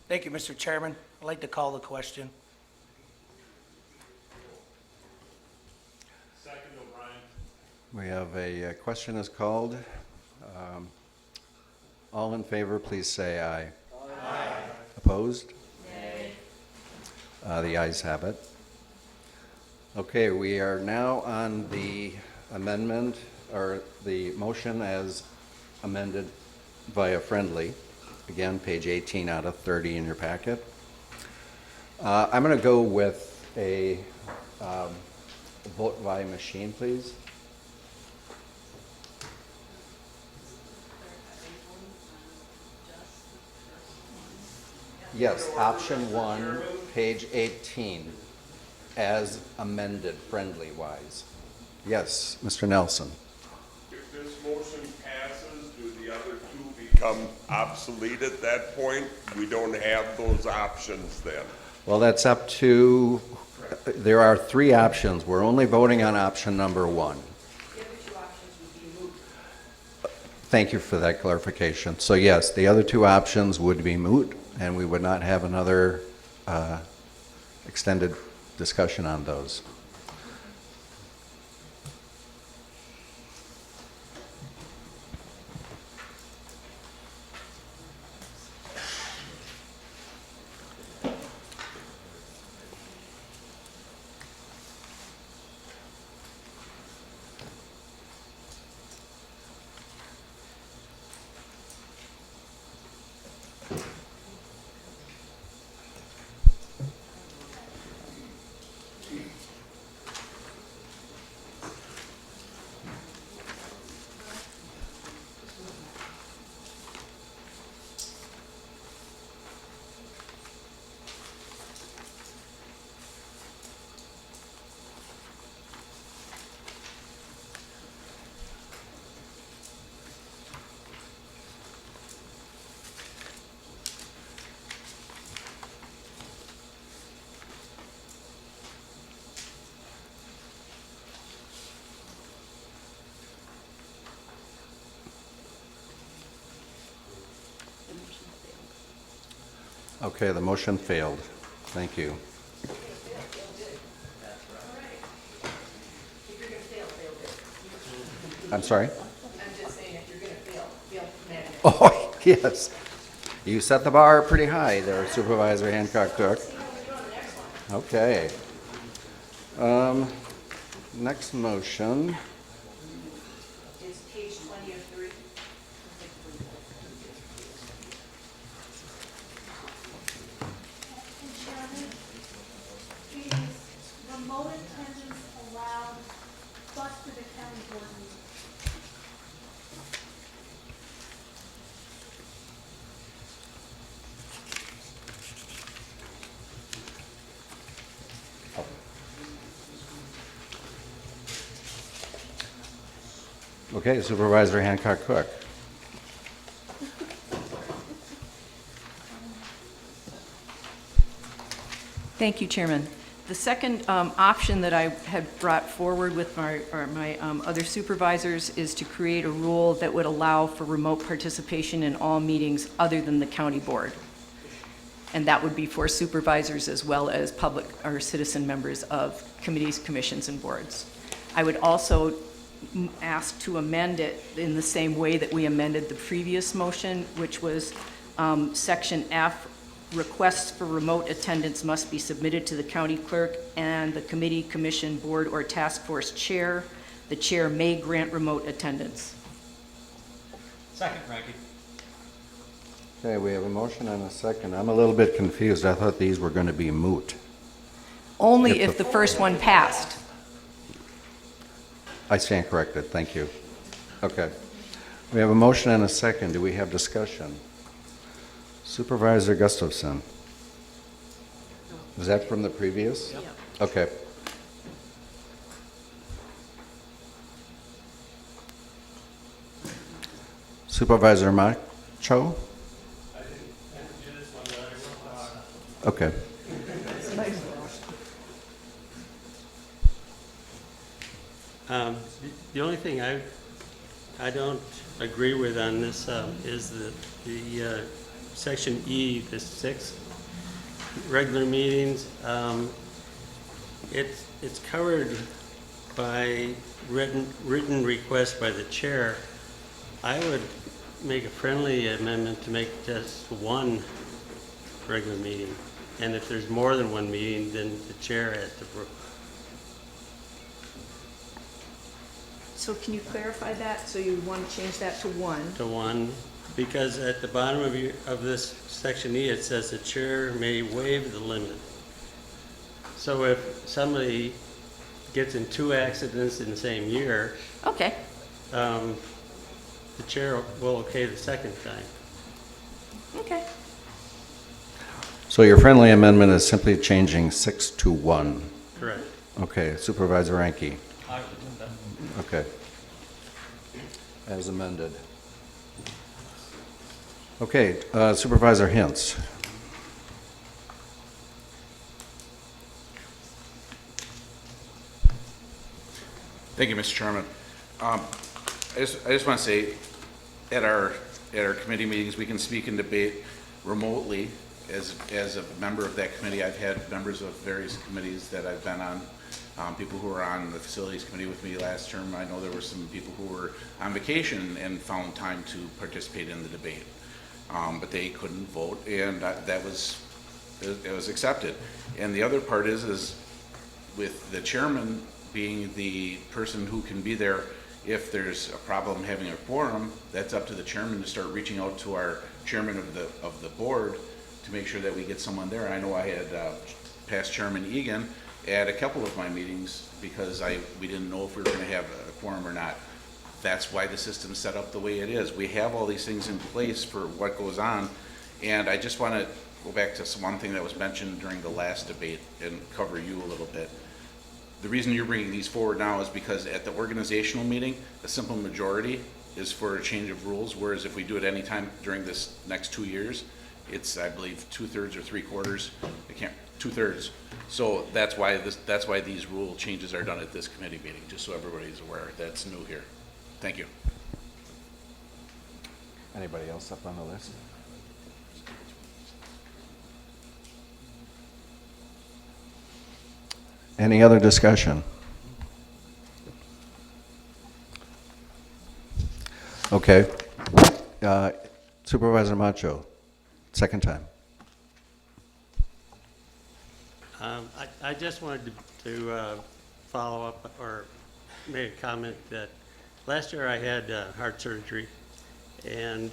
Thank you, Mr. Chairman. I'd like to call the question. Second, O'Brien. We have a question is called. All in favor, please say aye. Aye. Opposed? Nay. The ayes have it. Okay, we are now on the amendment, or the motion as amended via friendly. Again, page 18 out of 30 in your packet. I'm going to go with a vote by machine, please. Yes, option 1, page 18, as amended, friendly-wise. Yes, Mr. Nelson. If this motion passes, do the other two become obsolete at that point? We don't have those options then. Well, that's up to, there are 3 options. We're only voting on option number 1. Thank you for that clarification. So yes, the other 2 options would be moot, and we would not have another extended discussion on those. Okay, the motion failed. Thank you. I'm sorry? I'm just saying, if you're gonna fail magically. Oh, yes. You set the bar pretty high there, Supervisor Hancock Cook. Okay. Next motion. It's page 20 of 3. And Chairman, is remote attendance allowed but for the county board meeting? Okay, Supervisor Hancock Cook. Thank you, Chairman. The second option that I had brought forward with my other supervisors is to create a rule that would allow for remote participation in all meetings other than the county board. And that would be for supervisors as well as public or citizen members of committees, commissions, and boards. I would also ask to amend it in the same way that we amended the previous motion, which was Section F, requests for remote attendance must be submitted to the county clerk and the committee, commission, board, or task force chair. The chair may grant remote attendance. Second, Frankie. Okay, we have a motion and a second. I'm a little bit confused. I thought these were going to be moot. Only if the first one passed. I stand corrected. Thank you. Okay. We have a motion and a second. Do we have discussion? Supervisor Gustafson. Is that from the previous? Yep. Okay. Supervisor Macho? Okay. The only thing I don't agree with on this is the Section E, the 6 regular meetings. It's covered by written request by the chair. I would make a friendly amendment to make just one regular meeting. And if there's more than one meeting, then the chair has to. So can you clarify that? So you want to change that to 1? To 1, because at the bottom of this section E, it says the chair may waive the limit. So if somebody gets in 2 accidents in the same year, Okay. the chair will okay the second time. Okay. So your friendly amendment is simply changing 6 to 1. Correct. Okay, Supervisor Ranky. Aye. Okay. As amended. Okay, Supervisor Hintz. Thank you, Mr. Chairman. I just want to say, at our committee meetings, we can speak and debate remotely. As a member of that committee, I've had members of various committees that I've been on, people who were on the facilities committee with me last term. I know there were some people who were on vacation and found time to participate in the debate, but they couldn't vote, and it was accepted. And the other part is with the chairman being the person who can be there if there's a problem having a quorum, that's up to the chairman to start reaching out to our chairman of the board to make sure that we get someone there. I know I had past Chairman Egan at a couple of my meetings because we didn't know if we were going to have a quorum or not. That's why the system's set up the way it is. We have all these things in place for what goes on, and I just want to go back to one thing that was mentioned during the last debate and cover you a little bit. The reason you're bringing these forward now is because at the organizational meeting, a simple majority is for a change of rules, whereas if we do it any time during this next 2 years, it's, I believe, 2/3 or 3/4. 2/3. So that's why these rule changes are done at this committee meeting, just so everybody's aware. That's new here. Thank you. Anybody else up on the list? Any other discussion? Okay. Supervisor Macho, second time. I just wanted to follow up or make a comment that last year I had heart surgery, and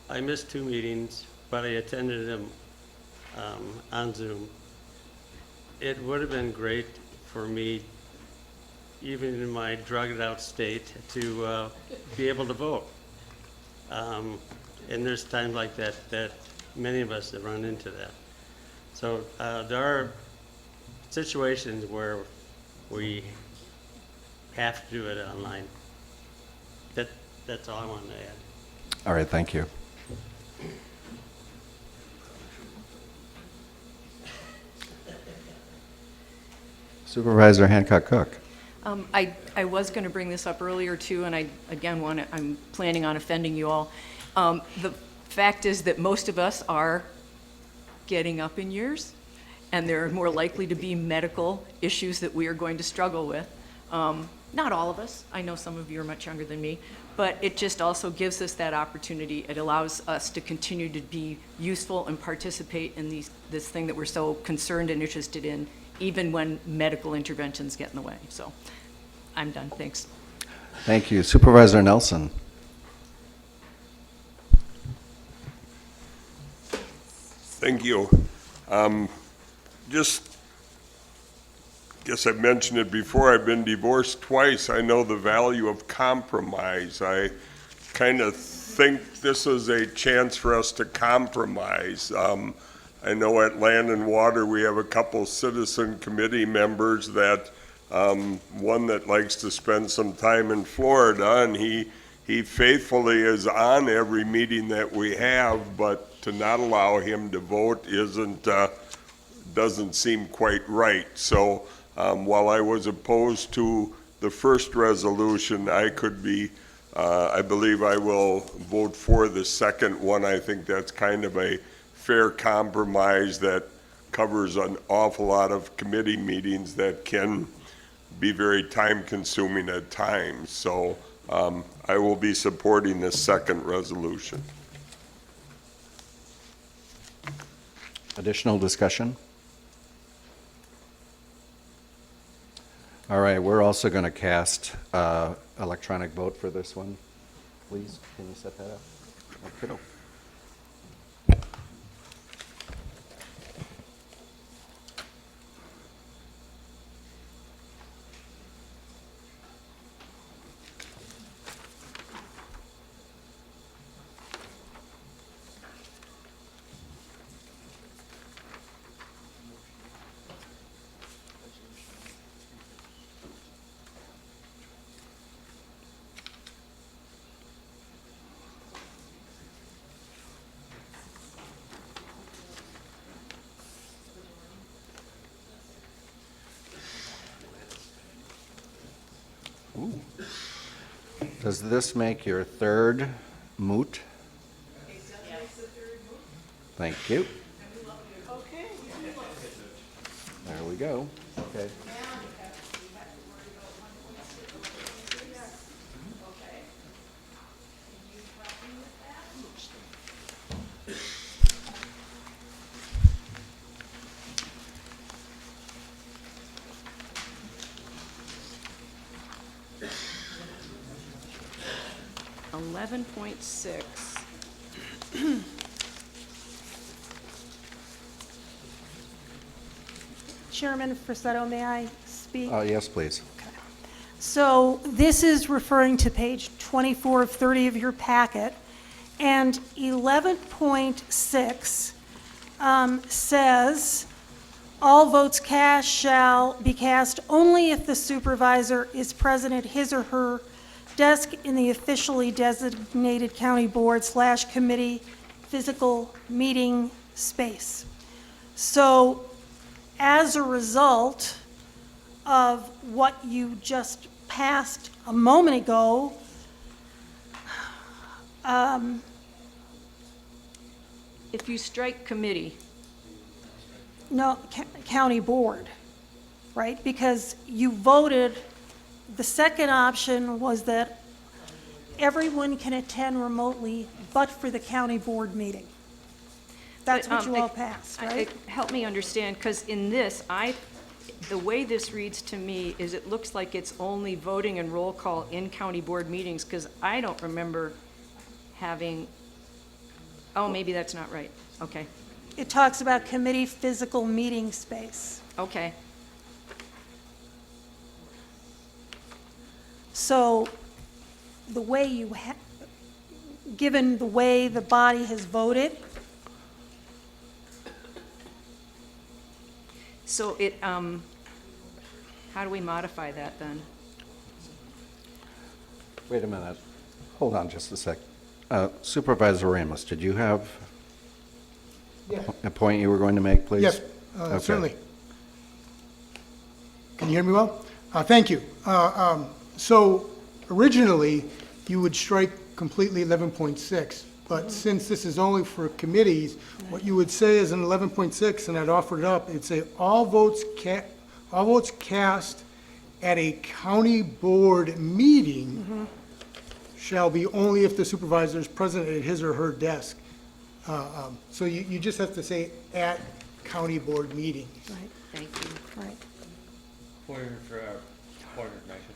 I missed 2 meetings, but I attended them on Zoom. It would have been great for me, even in my drugged out state, to be able to vote. And there's times like that many of us have run into that. So there are situations where we have to do it online. That's all I wanted to add. All right, thank you. Supervisor Hancock Cook. I was going to bring this up earlier too, and I'm planning on offending you all. The fact is that most of us are getting up in years, and there are more likely to be medical issues that we are going to struggle with. Not all of us. I know some of you are much younger than me, but it just also gives us that opportunity. It allows us to continue to be useful and participate in this thing that we're so concerned and interested in, even when medical interventions get in the way. So I'm done. Thanks. Thank you. Supervisor Nelson. Thank you. Just guess I mentioned it before, I've been divorced twice. I know the value of compromise. I kind of think this is a chance for us to compromise. I know at Land and Water we have a couple citizen committee members that, one that likes to spend some time in Florida, and he faithfully is on every meeting that we have, but to not allow him to vote doesn't seem quite right. So while I was opposed to the first resolution, I believe I will vote for the second one. I think that's kind of a fair compromise that covers an awful lot of committee meetings that can be very time-consuming at times. So I will be supporting this second resolution. Additional discussion? All right, we're also going to cast electronic vote for this one. Please, can you set that up? Okay. 'em. Ooh. Does this make your third moot? Thank you. There we go. Okay. Eleven point six. Chairman Frisetto, may I speak? Yes, please. So this is referring to page 24 of 30 of your packet, and 11.6 says, all votes cast shall be cast only if the supervisor is present at his or her desk in the officially designated county board / committee physical meeting space. So as a result of what you just passed a moment ago, If you strike committee, no, county board, right? Because you voted, the second option was that everyone can attend remotely but for the county board meeting. That's what you all passed, right? Help me understand, because in this, the way this reads to me is it looks like it's only voting and roll call in county board meetings, because I don't remember having, oh, maybe that's not right. Okay, It talks about committee physical meeting space. okay. So the way you, given the way the body has voted, So how do we modify that then? Wait a minute. Hold on just a sec. Supervisor Ramos, did you have a point you were going to make, please? Yes, Okay. certainly. Can you hear me well? Thank you. So originally, you would strike completely 11.6, but since this is only for committees, what you would say is in 11.6, and I'd offer it up, it'd say all votes cast at a county board meeting shall be only if the supervisor is present at his or her desk. So you just have to say at county board meeting. right, Thank you. right. Point of information.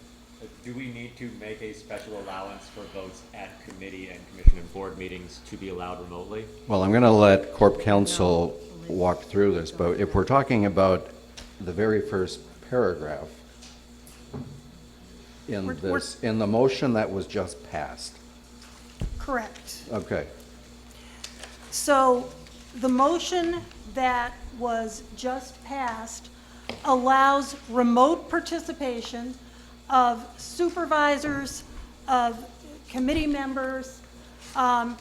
Do we need to make a special allowance for votes at committee and commission and board meetings to be allowed remotely? Well, I'm going to let Corp Counsel walk through this, but if we're talking about the very first paragraph in in the motion that was just passed. Correct. Okay. So the motion that was just passed allows remote participation of supervisors, of committee members, but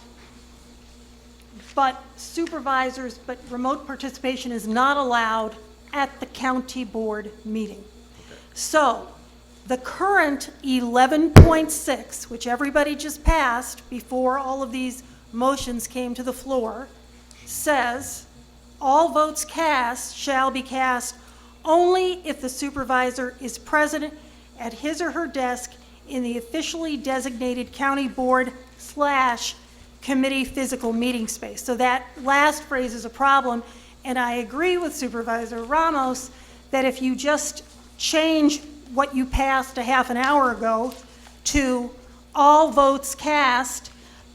remote participation is not allowed at the county board meeting. So the current 11.6, which everybody just passed before all of these motions came to the floor, says all votes cast shall be cast only if the supervisor is present at his or her desk in the officially designated county board / committee physical meeting space. So that last phrase is a problem, and I agree with Supervisor Ramos that if you just change what you passed a half an hour ago to all votes cast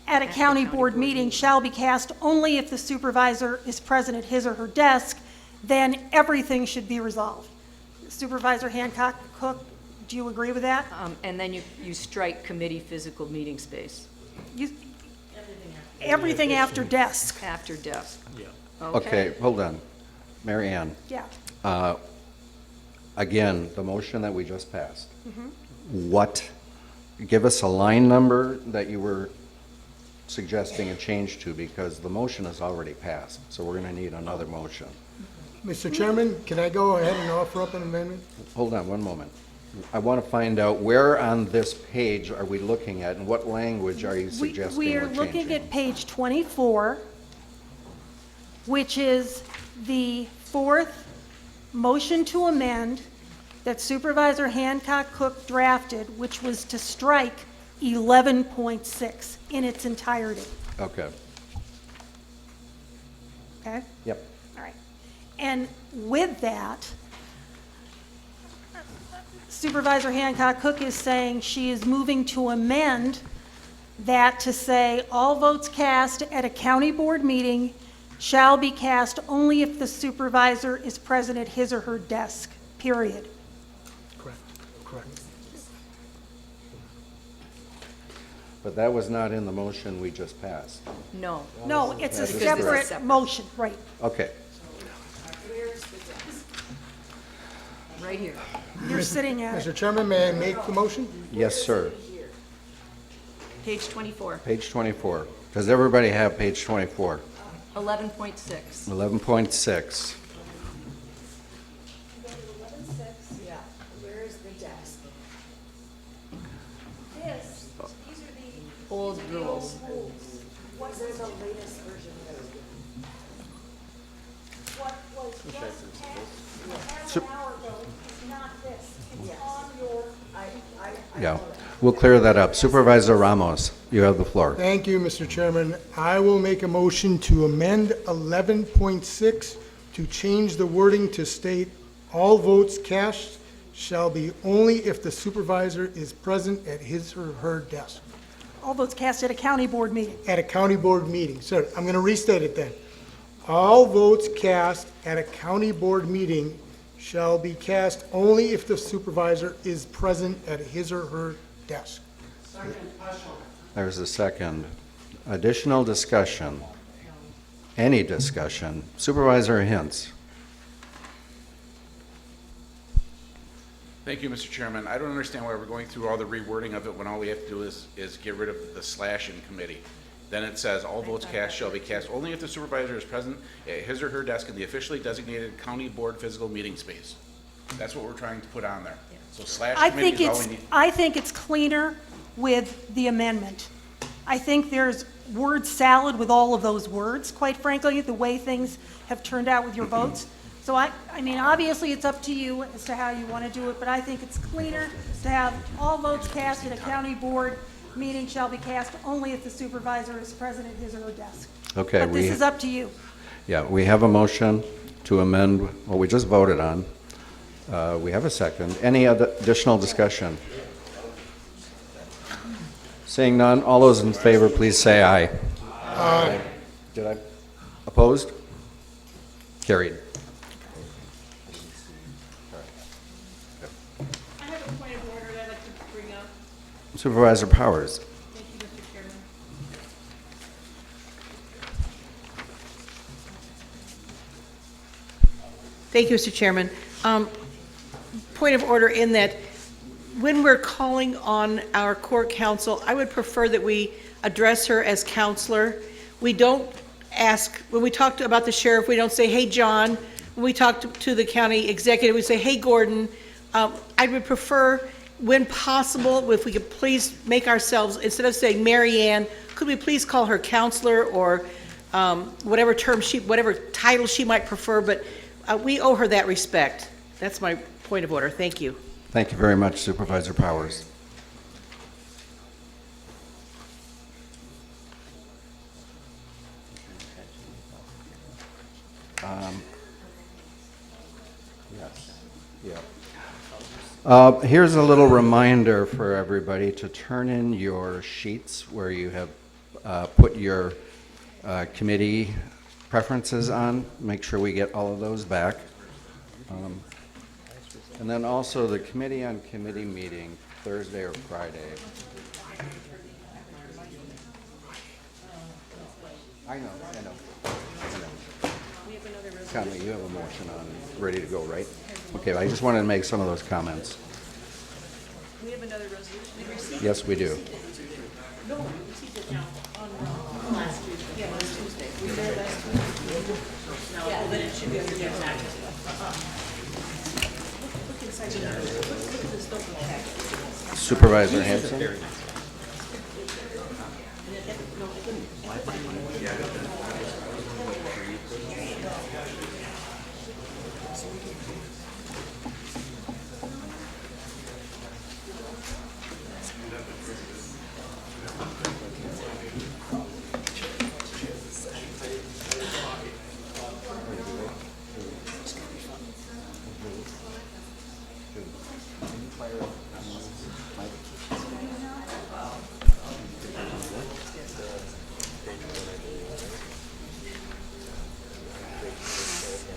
at a county board meeting shall be cast only if the supervisor is present at his or her desk, then everything should be resolved. Supervisor Hancock Cook, do you agree with that? And then you strike committee physical meeting space. Everything after desk. After desk. Okay, hold on. Mary Ann. Yeah. Again, the motion that we just passed, Mhm. give us a line number that you were suggesting a change to, because the motion is already passed, so we're going to need another motion. Mr. Chairman, can I go ahead and offer up an amendment? Hold on one moment. I want to find out where on this page are we looking at, and what language are you suggesting We we're are looking changing? at page 24, which is the fourth motion to amend that Supervisor Hancock Cook drafted, which was to strike 11.6 in its entirety. Okay, Okay? yep. All right. And with that, Supervisor Hancock Cook is saying she is moving to amend that to say all votes cast at a county board meeting shall be cast only if the supervisor is present at his or her desk, period. Correct, correct. But that was not in the motion we just passed. No. No, it's a That is correct. separate motion, right. Okay, Where's the desk? Right here. You're sitting at Mr. it. Chairman, may I make the motion? yes, sir. Page 24, Page 24. Does everybody have page 24? 11.6. 11.6. Yeah, where is the desk? These are the Old rules. What is the latest version? what was just passed So- half an hour ago is not this. It's on your, Yeah, we'll clear that up. Supervisor Ramos, you have the floor. Thank you, Mr. Chairman. I will make a motion to amend 11.6 to change the wording to state all votes cast shall be only if the supervisor is present at his or her desk. all votes cast at a county board meeting. At a county board meeting. So I'm going to restate it then. All votes cast at a county board meeting shall be cast only if the supervisor is present at his or her desk. There's a second. Additional discussion? Any discussion? Supervisor Hintz? Thank you, Mr. Chairman. I don't understand why we're going through all the rewording of it when all we have to do is get rid of the slash in committee. Then it says, all votes cast shall be cast only if the supervisor is present at his or her desk in the officially designated county board physical meeting space. That's what we're trying to put on there. So slash I committee think is all we need. I think it's cleaner with the amendment. I think there's word salad with all of those words, quite frankly, the way things have turned out with your votes. So I mean, obviously, it's up to you as to how you want to do it, but I think it's cleaner to have all votes cast at a county board meeting shall be cast only if the supervisor is present at his or her desk. Okay, But this is up to you. Yeah, we have a motion to amend what we just voted on. We have a second. Any other additional discussion? Seeing none, all those in favor, please say aye. Aye. Did I? Opposed? Carried. I have a point of order that I'd like to bring up. Supervisor Powers. Thank you, Mr. Chairman. Thank you, Mr. Chairman. Point of order in that when we're calling on our court counsel, I would prefer that we address her as counselor. We don't ask, when we talk about the sheriff, we don't say, hey, John. When we talk to the county executive, we say, hey, Gordon. I would prefer, when possible, if we could please make ourselves, instead of saying Mary Ann, could we please call her counselor or whatever title she might prefer, but we owe her that respect. That's my point of order. Thank you. Thank you very much, Supervisor Powers. Yes, yeah. Here's a little reminder for everybody to turn in your sheets where you have put your committee preferences on. Make sure we get all of those back. And then also the committee on committee meeting, Thursday or Friday. I know. Conley, you have a motion on, ready to go, right? Okay, I just wanted to make some of those comments. We have another resolution we received? Yes, we do. No, we received it now on last Tuesday. Yeah, last Tuesday. Were you there last Tuesday? No, well, then it should be under your packet. Look inside the, look at this double packet. Supervisor Hanson?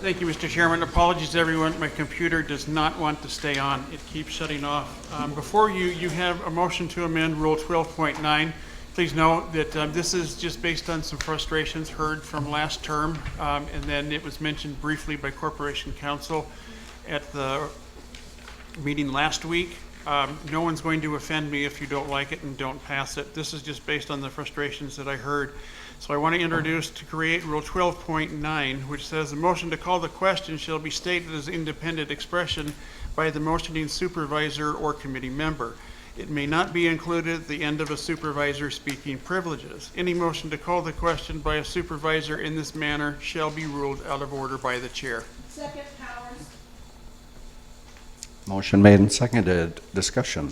Thank you, Mr. Chairman. Apologies, everyone. My computer does not want to stay on. It keeps shutting off. Before you, you have a motion to amend Rule 12.9. Please note that this is just based on some frustrations heard from last term, and then it was mentioned briefly by Corporation Counsel at the meeting last week. No one's going to offend me if you don't like it and don't pass it. This is just based on the frustrations that I heard. So I want to introduce to create Rule 12.9, which says the motion to call the question shall be stated as independent expression by the motioning supervisor or committee member. It may not be included at the end of a supervisor speaking privileges. Any motion to call the question by a supervisor in this manner shall be ruled out of order by the chair. Second, Powers. Motion made and seconded. Discussion.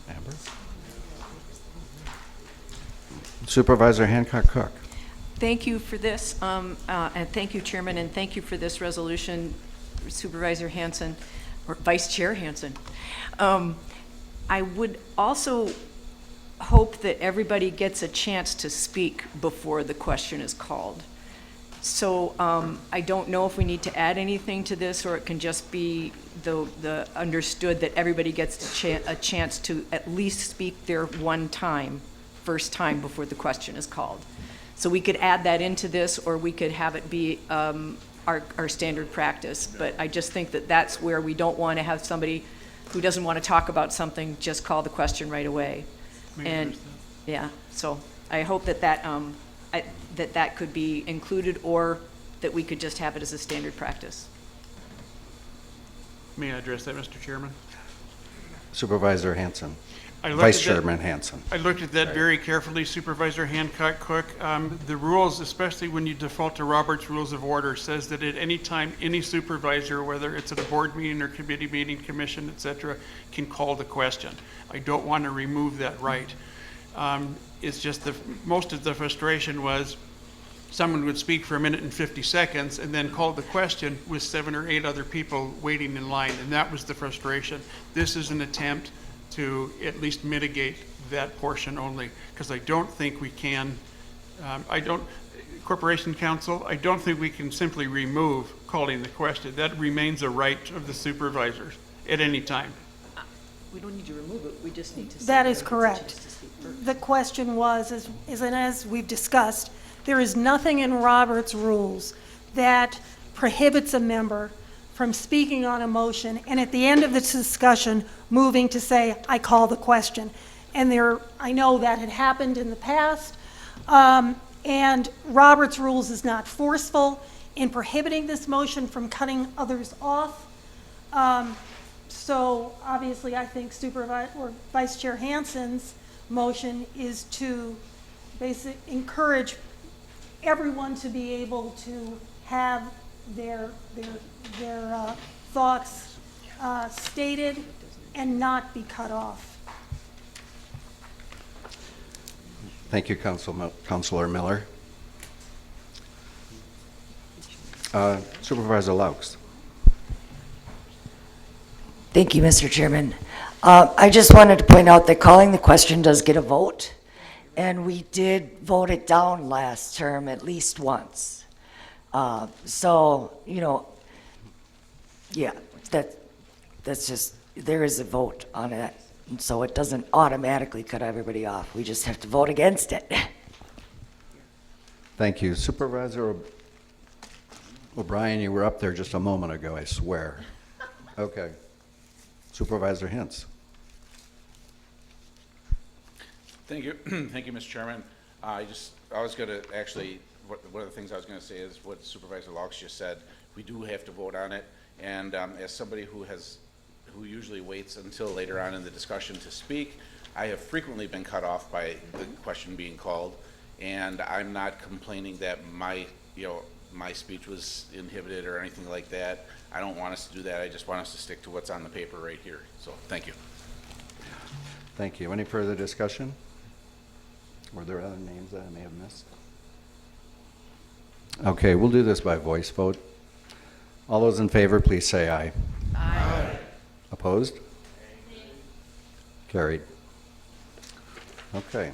Amber? Supervisor Hancock Cook. Thank you for this, and thank you, Chairman, and thank you for this resolution, Supervisor Hanson, or Vice Chair Hanson. I would also hope that everybody gets a chance to speak before the question is called. So I don't know if we need to add anything to this, or it can just be the understood that everybody gets a chance to at least speak their first time before the question is called. So we could add that into this, or we could have it be our standard practice. But I just think that that's where we don't want to have somebody who doesn't want to talk about something just call the question right away. And yeah, so I hope that that could be included, or that we could just have it as a standard practice. May I address that, Mr. Chairman? Supervisor Hanson. I Vice Chairman Hanson. I looked at that very carefully, Supervisor Hancock Cook. The rules, especially when you default to Robert's Rules of Order, says that at any time, any supervisor, whether it's at a board meeting or committee meeting, commission, et cetera, can call the question. I don't want to remove that right. It's just most of the frustration was someone would speak for 1 minute and 50 seconds and then call the question with 7 or 8 other people waiting in line, and that was the frustration. This is an attempt to at least mitigate that portion only, because I don't think we can, Corporation Counsel, I don't think we can simply remove calling the question. That remains a right of the supervisors at any time. We don't need to remove it, we just need to. That is correct. The question was, and as we've discussed, there is nothing in Robert's rules that prohibits a member from speaking on a motion and at the end of this discussion moving to say, I call the question. And I know that had happened in the past, and Robert's rules is not forceful in prohibiting this motion from cutting others off. So obviously I think Vice Chair Hanson's motion is to basically encourage everyone to be able to have their thoughts stated and not be cut off. Thank you, Councilor Miller. Supervisor Laux. Thank you, Mr. Chairman. I just wanted to point out that calling the question does get a vote, and we did vote it down last term at least once. So, you know, yeah, that's just, there is a vote on it, and so it doesn't automatically cut everybody off. We just have to vote against it. Thank you. Supervisor O'Brien, you were up there just a moment ago, I swear. Okay. Supervisor Hintz. Thank you, thank you, Mr. Chairman. I was going to actually, one of the things I was going to say is what Supervisor Laux just said. We do have to vote on it, and as somebody who usually waits until later on in the discussion to speak, I have frequently been cut off by the question being called, and I'm not complaining that my speech was inhibited or anything like that. I don't want us to do that. I just want us to stick to what's on the paper right here. So, thank you. Thank you. Any further discussion? Were there other names that I may have missed? Okay, we'll do this by voice vote. All those in favor, please say aye. Aye. Opposed? Carried. Okay.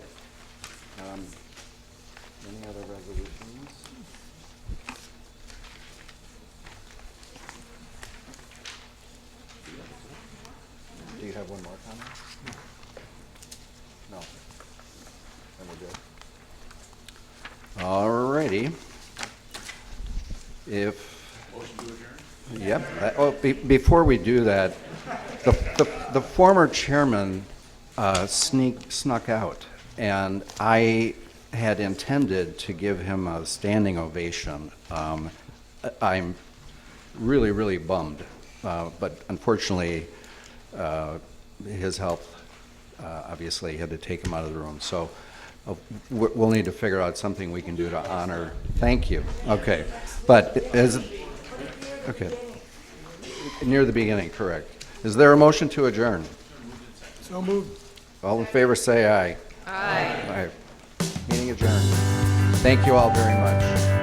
Any other resolutions? Do you have one more comment? No. Then we're good. All righty. Motion to adjourn? Yep. Before we do that, the former chairman snuck out, and I had intended to give him a standing ovation. I'm really, really bummed, but unfortunately, his health obviously had to take him out of the room. So we'll need to figure out something we can do to honor. Thank you. Okay, but okay, near the beginning, correct. Is there a motion to adjourn? So moved. All in favor, say aye. Aye. Aye. Meeting adjourned. Thank you all very much.